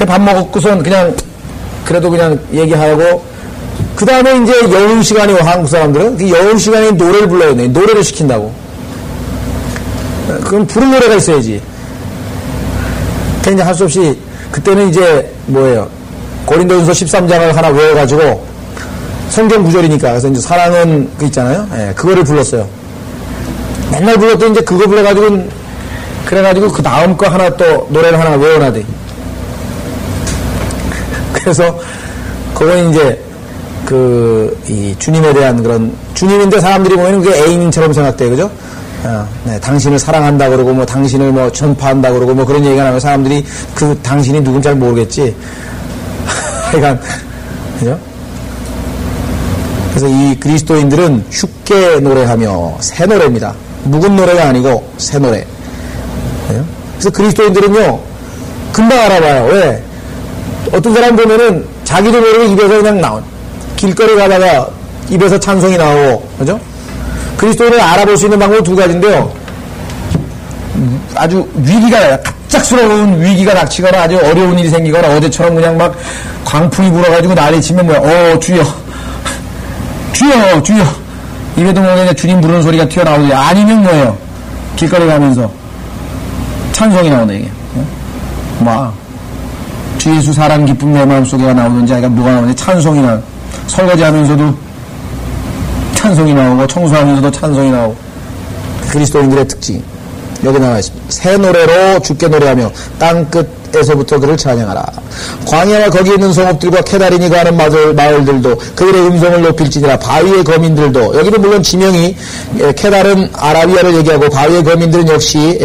밥 먹고선 그래도 그냥 얘기하고, 그 다음에 이제 여운 시간이요, 한국 사람들은. 그 여운 시간에 노래를 불러야 돼. 노래를 시킨다고. 그럼 부른 노래가 있어야지. 그러니까 이제 할 수 없이, 그때는 이제 고린도전서 13장을 하나 외워가지고, 성경 구절이니까. 그래서 이제 사랑은 그 있잖아요. 예, 그거를 불렀어요. 맨날 불렀더니 이제 그거 그래가지고 그 다음 거 하나 또 노래를 하나 외워놔대. 그래서 그건 이제 이 주님에 대한 그런, 주님인데 사람들이 보면 그게 애인처럼 생각돼, 그죠? 네, 당신을 사랑한다 그러고, 뭐, 당신을 뭐, 전파한다 그러고, 뭐, 그런 얘기가 나면 사람들이 그 당신이 누군지 잘 모르겠지. 그러니까, 그죠? 그래서 이 그리스도인들은 쉽게 노래하며, 새 노래입니다. 묵은 노래가 아니고, 새 노래. 네? 그래서 그리스도인들은요, 금방 알아봐요. 왜? 어떤 사람 보면은 자기도 모르게 입에서 그냥 나온, 길거리 가다가 입에서 찬송이 나오고, 그죠? 그리스도인을 알아볼 수 있는 방법은 두 가지인데요. 아주 갑작스러운 위기가 닥치거나 아주 어려운 일이 생기거나 어제처럼 그냥 막 광풍이 불어가지고 난리 치면 뭐야, 주여, 주여, 주여. 입에도 모르게 주님 부르는 소리가 튀어나오지. 아니면 뭐예요? 길거리 가면서 찬송이 나오네, 이게. 주 예수 사랑 기쁨 내 마음속에가 나오는지, 아니까 뭐가 나오는지, 찬송이 나오고, 설거지 하면서도 찬송이 나오고, 청소하면서도 찬송이 나오고. 그리스도인들의 특징. 여기 나와 있습니다. 새 노래로 주께 노래하며 땅 끝에서부터 그를 찬양하라. 광야와 거기 있는 성읍들과 케다린이 가는 마을들도 그들의 음성을 높일지니라. 바위의 거민들도, 여기는 물론 지명이 케다른 아라비아를 얘기하고, 바위의 거민들은 역시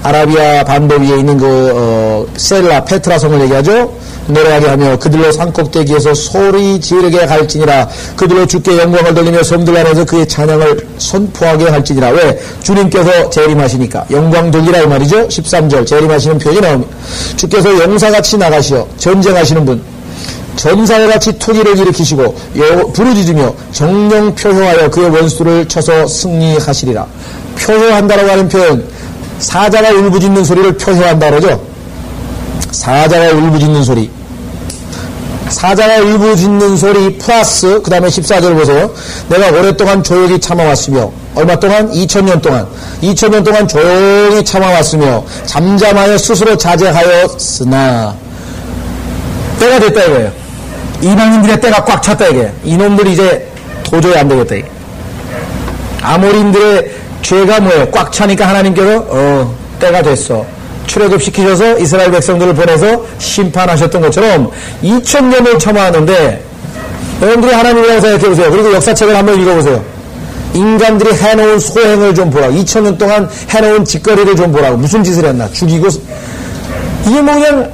아라비아 반도 위에 있는 셀라 페트라 성을 얘기하죠. 노래하게 하며 그들로 산꼭대기에서 소리 지르게 할지니라. 그들로 주께 영광을 돌리며 섬들 안에서 그의 찬양을 선포하게 할지니라. 왜? 주님께서 재림하시니까 영광 돌리라 이 말이죠. 13절 재림하시는 표현이 나옵니다. 주께서 용사같이 나가시어 전쟁하시는 분, 전사와같이 토기를 일으키시고 부르짖으며 정령 표효하여 그의 원수를 쳐서 승리하시리라. 표효한다라고 하는 표현, 사자가 울부짖는 소리를 표효한다 그러죠. 사자가 울부짖는 소리. 사자가 울부짖는 소리 플러스 그 다음에 14절 보세요. 내가 오랫동안 조용히 참아왔으며, 얼마 동안? 2000년 동안. 2000년 동안 조용히 참아왔으며 잠잠하여 스스로 자제하였으나 때가 됐다 이거예요. 이방인들의 때가 꽉 찼다 이게. 이놈들이 이제 도저히 안 되겠다 이게. 아모리인들의 죄가 뭐예요? 꽉 차니까 하나님께서 때가 됐어. 출애굽시키셔서 이스라엘 백성들을 보내서 심판하셨던 것처럼 2000년을 참아왔는데, 여러분들이 하나님이라고 생각해보세요. 그리고 역사책을 한번 읽어보세요. 인간들이 해놓은 소행을 좀 보라고. 2000년 동안 해놓은 짓거리를 좀 보라고. 무슨 짓을 했나. 죽이고. 이게 뭐 그냥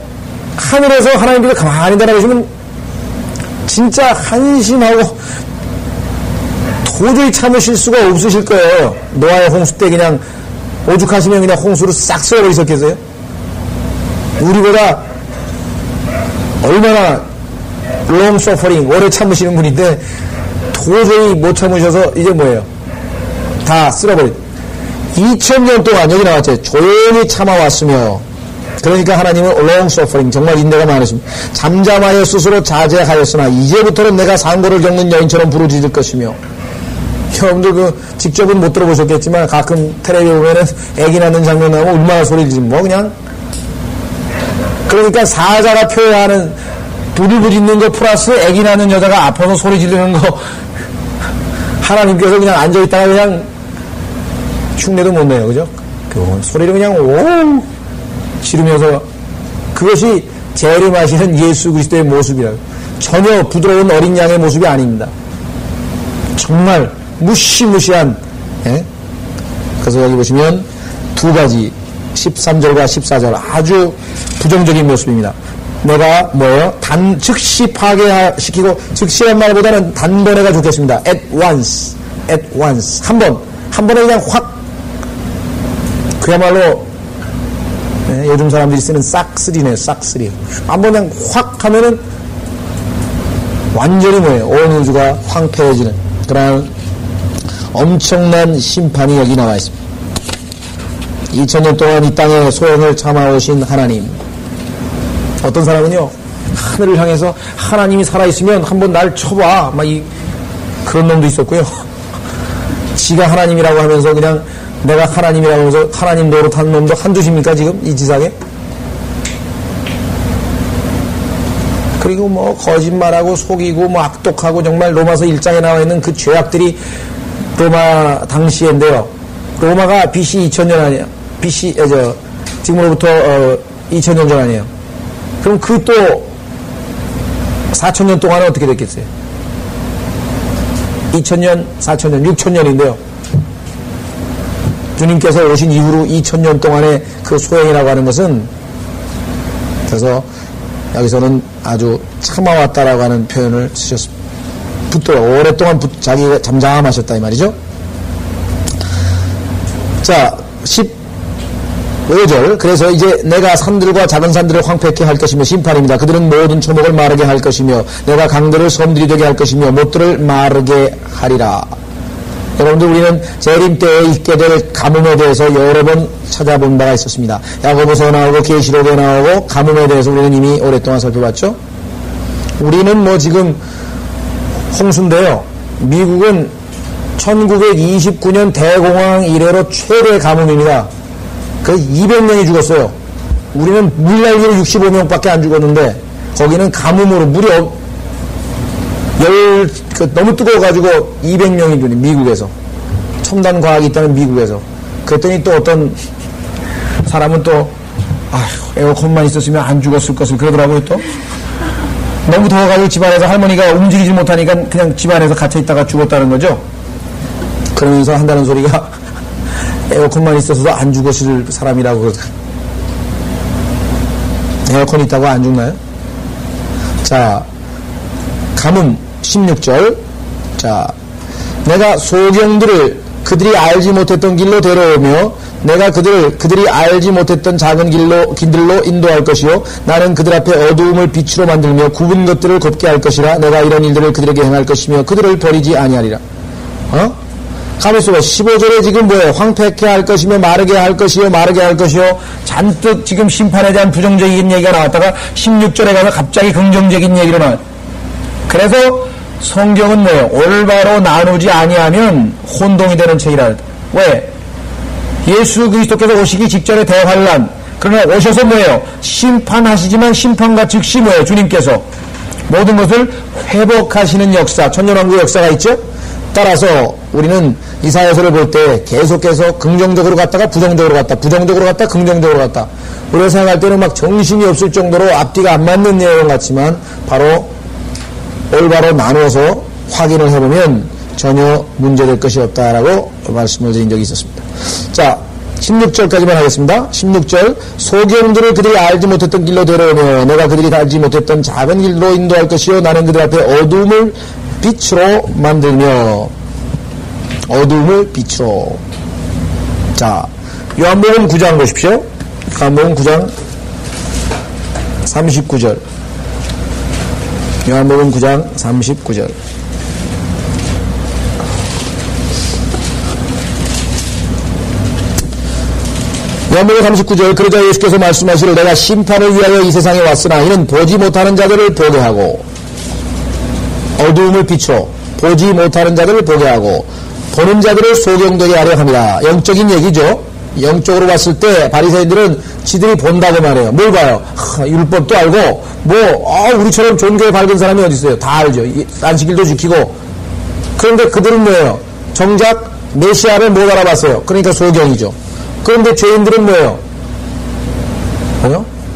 하늘에서 하나님께서 가만히 달아계시면 진짜 한심하고 도저히 참으실 수가 없으실 거예요. 노아의 홍수 때 그냥 오죽하시면 그냥 홍수로 싹 썰어버리셨겠어요? 우리보다 얼마나 long suffering, 오래 참으시는 분인데 도저히 못 참으셔서 이제 뭐예요? 다 쓸어버린. 2000년 동안 여기 나왔죠. 조용히 참아왔으며, 그러니까 하나님은 long suffering, 정말 인내가 많으십니다. 잠잠하여 스스로 자제하였으나 이제부터는 내가 상고를 겪는 여인처럼 부르짖을 것이며. 여러분들 직접은 못 들어보셨겠지만 가끔 텔레비에 보면은 애기 낳는 장면 나오면 얼마나 소리 지르면 뭐 그냥. 그러니까 사자가 표현하는 부르짖는 거 플러스 애기 낳는 여자가 아파서 소리 지르는 거, 하나님께서 그냥 앉아있다가 그냥 흉내도 못 내요. 그죠? 그 소리를 그냥 오 지르면서, 그것이 재림하시는 예수 그리스도의 모습이라고. 전혀 부드러운 어린 양의 모습이 아닙니다. 정말 무시무시한, 예? 그래서 여기 보시면 두 가지, 13절과 14절 아주 부정적인 모습입니다. 내가 뭐예요? 즉시 파괴시키고, 즉시란 말보다는 단번에가 좋겠습니다. at once. 한 번에 그냥 확, 그야말로, 예, 요즘 사람들이 쓰는 싹쓸이네요. 싹쓸이. 한 번에 그냥 확 하면은 완전히 뭐예요? 온 우주가 황폐해지는 그런 엄청난 심판이 여기 나와 있습니다. 2000년 동안 이 땅에 소행을 참아오신 하나님. 어떤 사람은요, 하늘을 향해서 하나님이 살아있으면 한번 날 쳐봐. 그런 놈도 있었고요. 지가 하나님이라고 하면서 그냥 내가 하나님이라고 하면서 하나님 노릇한 놈도 한두십니까, 지금 이 지상에? 그리고 뭐 거짓말하고 속이고 뭐 악독하고 정말 로마서 1장에 나와 있는 그 죄악들이 로마 당시인데요. 로마가 BC 2000년 아니에요. 지금으로부터 2000년 전 아니에요. 그럼 그 또 4000년 동안은 어떻게 됐겠어요? 2000년, 4000년, 6000년인데요. 주님께서 오신 이후로 2000년 동안의 그 소행이라고 하는 것은, 그래서 여기서는 아주 참아왔다라고 하는 표현을 쓰셨습니다. 오랫동안 자기가 잠잠하셨다 이 말이죠. 자, 15절. 그래서 이제 내가 산들과 작은 산들을 황폐케 할 것이며 심판입니다. 그들은 모든 초목을 마르게 할 것이며 내가 강들을 섬들이 되게 할 것이며 못들을 마르게 하리라. 여러분들, 우리는 재림 때에 있게 될 가뭄에 대해서 여러 번 찾아본 바가 있었습니다. 야고보서 나오고 계시록에 나오고 가뭄에 대해서 우리는 이미 오랫동안 살펴봤죠. 우리는 뭐 지금 홍수인데요. 미국은 1929년 대공황 이래로 최대 가뭄입니다. 그 200명이 죽었어요. 우리는 물난리로 65명밖에 안 죽었는데 거기는 가뭄으로 무려 너무 뜨거워가지고 200명이 죽는 미국에서. 첨단 과학이 있다는 미국에서. 그랬더니 또 어떤 사람은 또 에어컨만 있었으면 안 죽었을 것을 그러더라고요. 또 너무 더워가지고 집안에서 할머니가 움직이지 못하니까 그냥 집안에서 갇혀있다가 죽었다는 거죠. 그러면서 한다는 소리가 에어컨만 있었어도 안 죽었을 사람이라고 그러더라고요. 에어컨 있다고 안 죽나요? 자, 가뭄 16절. 자, 내가 소경들을 그들이 알지 못했던 길로 데려오며 내가 그들이 알지 못했던 작은 길들로 인도할 것이요 나는 그들 앞에 어두움을 빛으로 만들며 굽은 것들을 곱게 할 것이라. 내가 이런 일들을 그들에게 행할 것이며 그들을 버리지 아니하리라. 가만있어 봐. 15절에 지금 뭐예요? 황폐케 할 것이며 마르게 할 것이요 마르게 할 것이요 잔뜩 지금 심판에 대한 부정적인 얘기가 나왔다가 16절에 가서 갑자기 긍정적인 얘기로 나와요. 그래서 성경은 뭐예요? 올바로 나누지 아니하면 혼동이 되는 책이라. 왜? 예수 그리스도께서 오시기 직전에 대환란. 그러나 오셔서 뭐예요? 심판하시지만 심판과 즉시 뭐예요? 주님께서 모든 것을 회복하시는 역사, 천년왕국의 역사가 있죠? 따라서 우리는 이사야서를 볼 때 계속해서 긍정적으로 갔다가 부정적으로 갔다, 부정적으로 갔다, 긍정적으로 갔다. 우리가 생각할 때는 막 정신이 없을 정도로 앞뒤가 안 맞는 내용 같지만 바로 올바로 나누어서 확인을 해보면 전혀 문제될 것이 없다라고 말씀을 드린 적이 있었습니다. 자, 16절까지만 하겠습니다. 16절. 소경들을 그들이 알지 못했던 길로 데려오며 내가 그들이 알지 못했던 작은 길로 인도할 것이요 나는 그들 앞에 어두움을 빛으로 만들며. 어두움을 빛으로. 자, 요한복음 9장 보십시오. 요한복음 9장 39절. 요한복음 9장 39절. 요한복음 39절. 그러자 예수께서 말씀하시기를 내가 심판을 위하여 이 세상에 왔으나 이는 보지 못하는 자들을 보게 하고 어두움을 비춰 보지 못하는 자들을 보게 하고 보는 자들을 소경되게 하려 합니다. 영적인 얘기죠. 영적으로 봤을 때 바리새인들은 지들이 본다고 말해요. 뭘 봐요? 율법도 알고 우리처럼 종교에 밝은 사람이 어디 있어요? 다 알죠. 안식일도 지키고. 그런데 그들은 뭐예요? 정작 메시아를 못 알아봤어요. 그러니까 소경이죠. 그런데 죄인들은 뭐예요?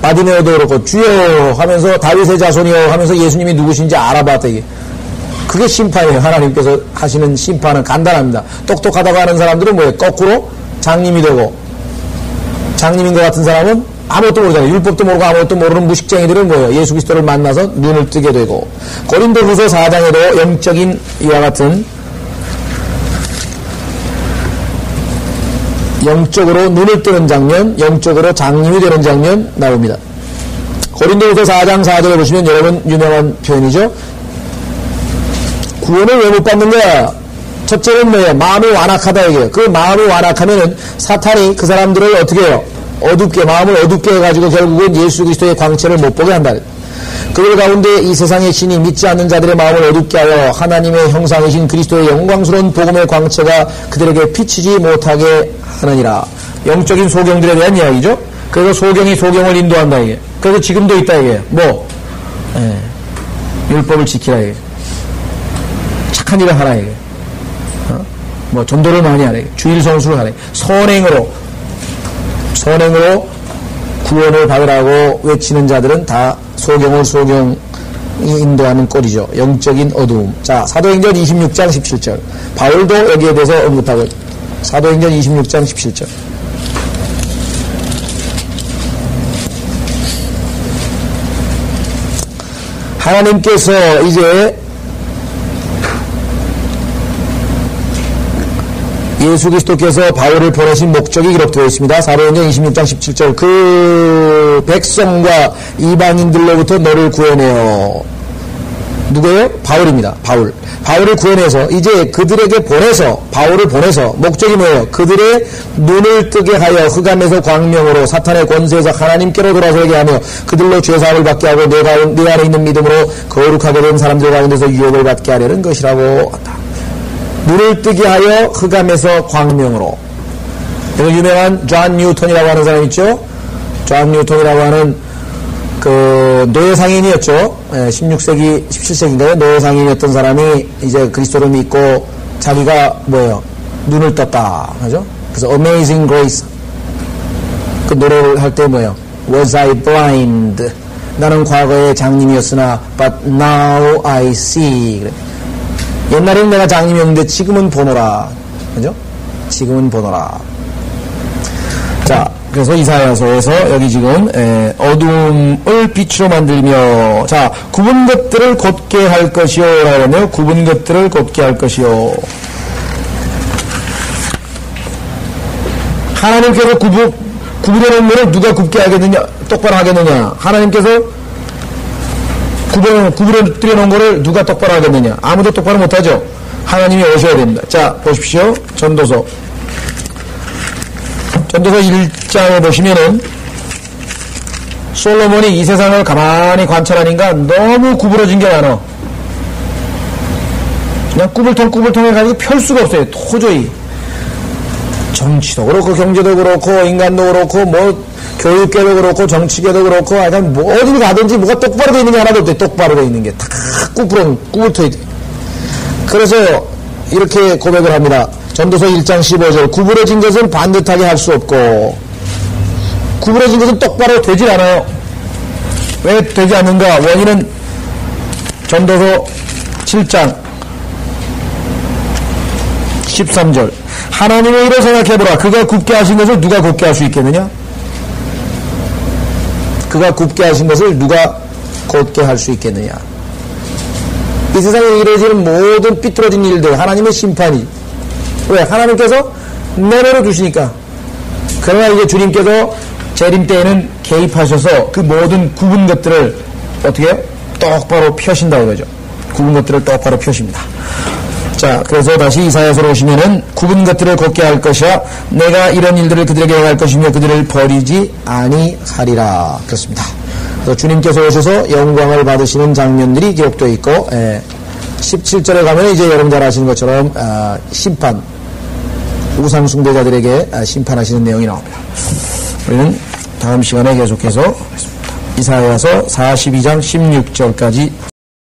바디메오도 그렇고 주여 하면서 다윗의 자손이여 하면서 예수님이 누구신지 알아봤다. 이게 그게 심판이에요. 하나님께서 하시는 심판은 간단합니다. 똑똑하다고 하는 사람들은 뭐예요? 거꾸로 장님이 되고, 장님인 것 같은 사람은 아무것도 모르잖아요. 율법도 모르고 아무것도 모르는 무식쟁이들은 뭐예요? 예수 그리스도를 만나서 눈을 뜨게 되고. 고린도후서 4장에도 영적인 이와 같은 영적으로 눈을 뜨는 장면, 영적으로 장님이 되는 장면 나옵니다. 고린도후서 4장 4절에 보시면 여러분 유명한 표현이죠. 구원을 왜 못 받는 거야? 첫째는 뭐예요? 마음이 완악하다 이게요. 그 마음이 완악하면은 사탄이 그 사람들을 어떻게 해요? 마음을 어둡게 해가지고 결국은 예수 그리스도의 광채를 못 보게 한다. 그들 가운데 이 세상의 신이 믿지 않는 자들의 마음을 어둡게 하여 하나님의 형상이신 그리스도의 영광스러운 복음의 광채가 그들에게 비치지 못하게 하느니라. 영적인 소경들에 대한 이야기죠. 그래서 소경이 소경을 인도한다 이게. 그래서 지금도 있다 이게. 율법을 지키라 해. 착한 일을 하라 해. 뭐 전도를 많이 하래. 주일 성수를 하래. 선행으로 구원을 받으라고 외치는 자들은 다 소경이 인도하는 꼴이죠. 영적인 어두움. 자, 사도행전 26장 17절. 바울도 여기에 대해서 언급하고 있습니다. 사도행전 26장 17절. 하나님께서 이제 예수 그리스도께서 바울을 보내신 목적이 기록되어 있습니다. 사도행전 26장 17절. 그 백성과 이방인들로부터 너를 구해내어. 누구예요? 바울입니다. 바울을 구해내서 이제 그들에게 바울을 보내서 목적이 뭐예요? 그들의 눈을 뜨게 하여 흑암에서 광명으로 사탄의 권세에서 하나님께로 돌아서게 하며 그들로 죄사함을 받게 하고 내 안에 있는 믿음으로 거룩하게 된 사람들 가운데서 유혹을 받게 하려는 것이라고 한다. 눈을 뜨게 하여 흑암에서 광명으로. 그래서 유명한 존 뉴턴이라고 하는 사람 있죠? 존 뉴턴이라고 하는 그 노예상인이었죠. 16세기, 17세기인가요? 노예상인이었던 사람이 이제 그리스도를 믿고 자기가 뭐예요? 눈을 떴다. 하죠? 그래서 Amazing Grace. 그 노래를 할 때 뭐예요? Was I blind? 나는 과거에 장님이었으나 but now I see. 그래. 옛날에는 내가 장님이었는데 지금은 보노라. 그죠? 지금은 보노라. 자, 그래서 이사야서에서 여기 지금 어두움을 빛으로 만들며, 자, 굽은 것들을 곧게 할 것이요 라고 하네요. 굽은 것들을 곧게 할 것이요. 하나님께서 구부려놓은 것을 누가 굽게 하겠느냐, 똑바로 하겠느냐. 하나님께서 구부려 놓은 것을 누가 똑바로 하겠느냐. 아무도 똑바로 못하죠. 하나님이 오셔야 됩니다. 자, 보십시오. 전도서 1장에 보시면은 솔로몬이 이 세상을 가만히 관찰하니까 너무 구부러진 게 많아. 그냥 꾸불통 해가지고 펼 수가 없어요. 도저히. 정치도 그렇고 경제도 그렇고 인간도 그렇고 뭐 교육계도 그렇고 정치계도 그렇고 하여튼 뭐 어딜 가든지 뭐가 똑바로 돼 있는 게 하나도 없대. 똑바로 돼 있는 게 다 꾸불터 있대. 그래서 이렇게 고백을 합니다. 전도서 1장 15절. 구부러진 것은 반듯하게 할 수 없고, 구부러진 것은 똑바로 되질 않아요. 왜 되지 않는가? 원인은 전도서 7장 13절. 하나님의 일을 생각해보라. 그가 굽게 하신 것을 누가 굽게 할 수 있겠느냐? 그가 굽게 하신 것을 누가 곧게 할 수 있겠느냐? 이 세상에 이루어지는 모든 삐뚤어진 일들, 하나님의 심판이. 왜? 하나님께서 내버려 두시니까. 그러나 이제 주님께서 재림 때에는 개입하셔서 그 모든 굽은 것들을 어떻게 해요? 똑바로 펴신다 이거죠. 굽은 것들을 똑바로 펴십니다. 자, 그래서 다시 이사야서로 오시면은 굽은 것들을 곧게 할 것이야. 내가 이런 일들을 그들에게 행할 것이며 그들을 버리지 아니하리라. 그렇습니다. 그래서 주님께서 오셔서 영광을 받으시는 장면들이 기록되어 있고, 17절에 가면 이제 여러분 잘 아시는 것처럼 심판, 우상 숭배자들에게 심판하시는 내용이 나옵니다. 우리는 다음 시간에 계속해서 이사야서 42장 16절까지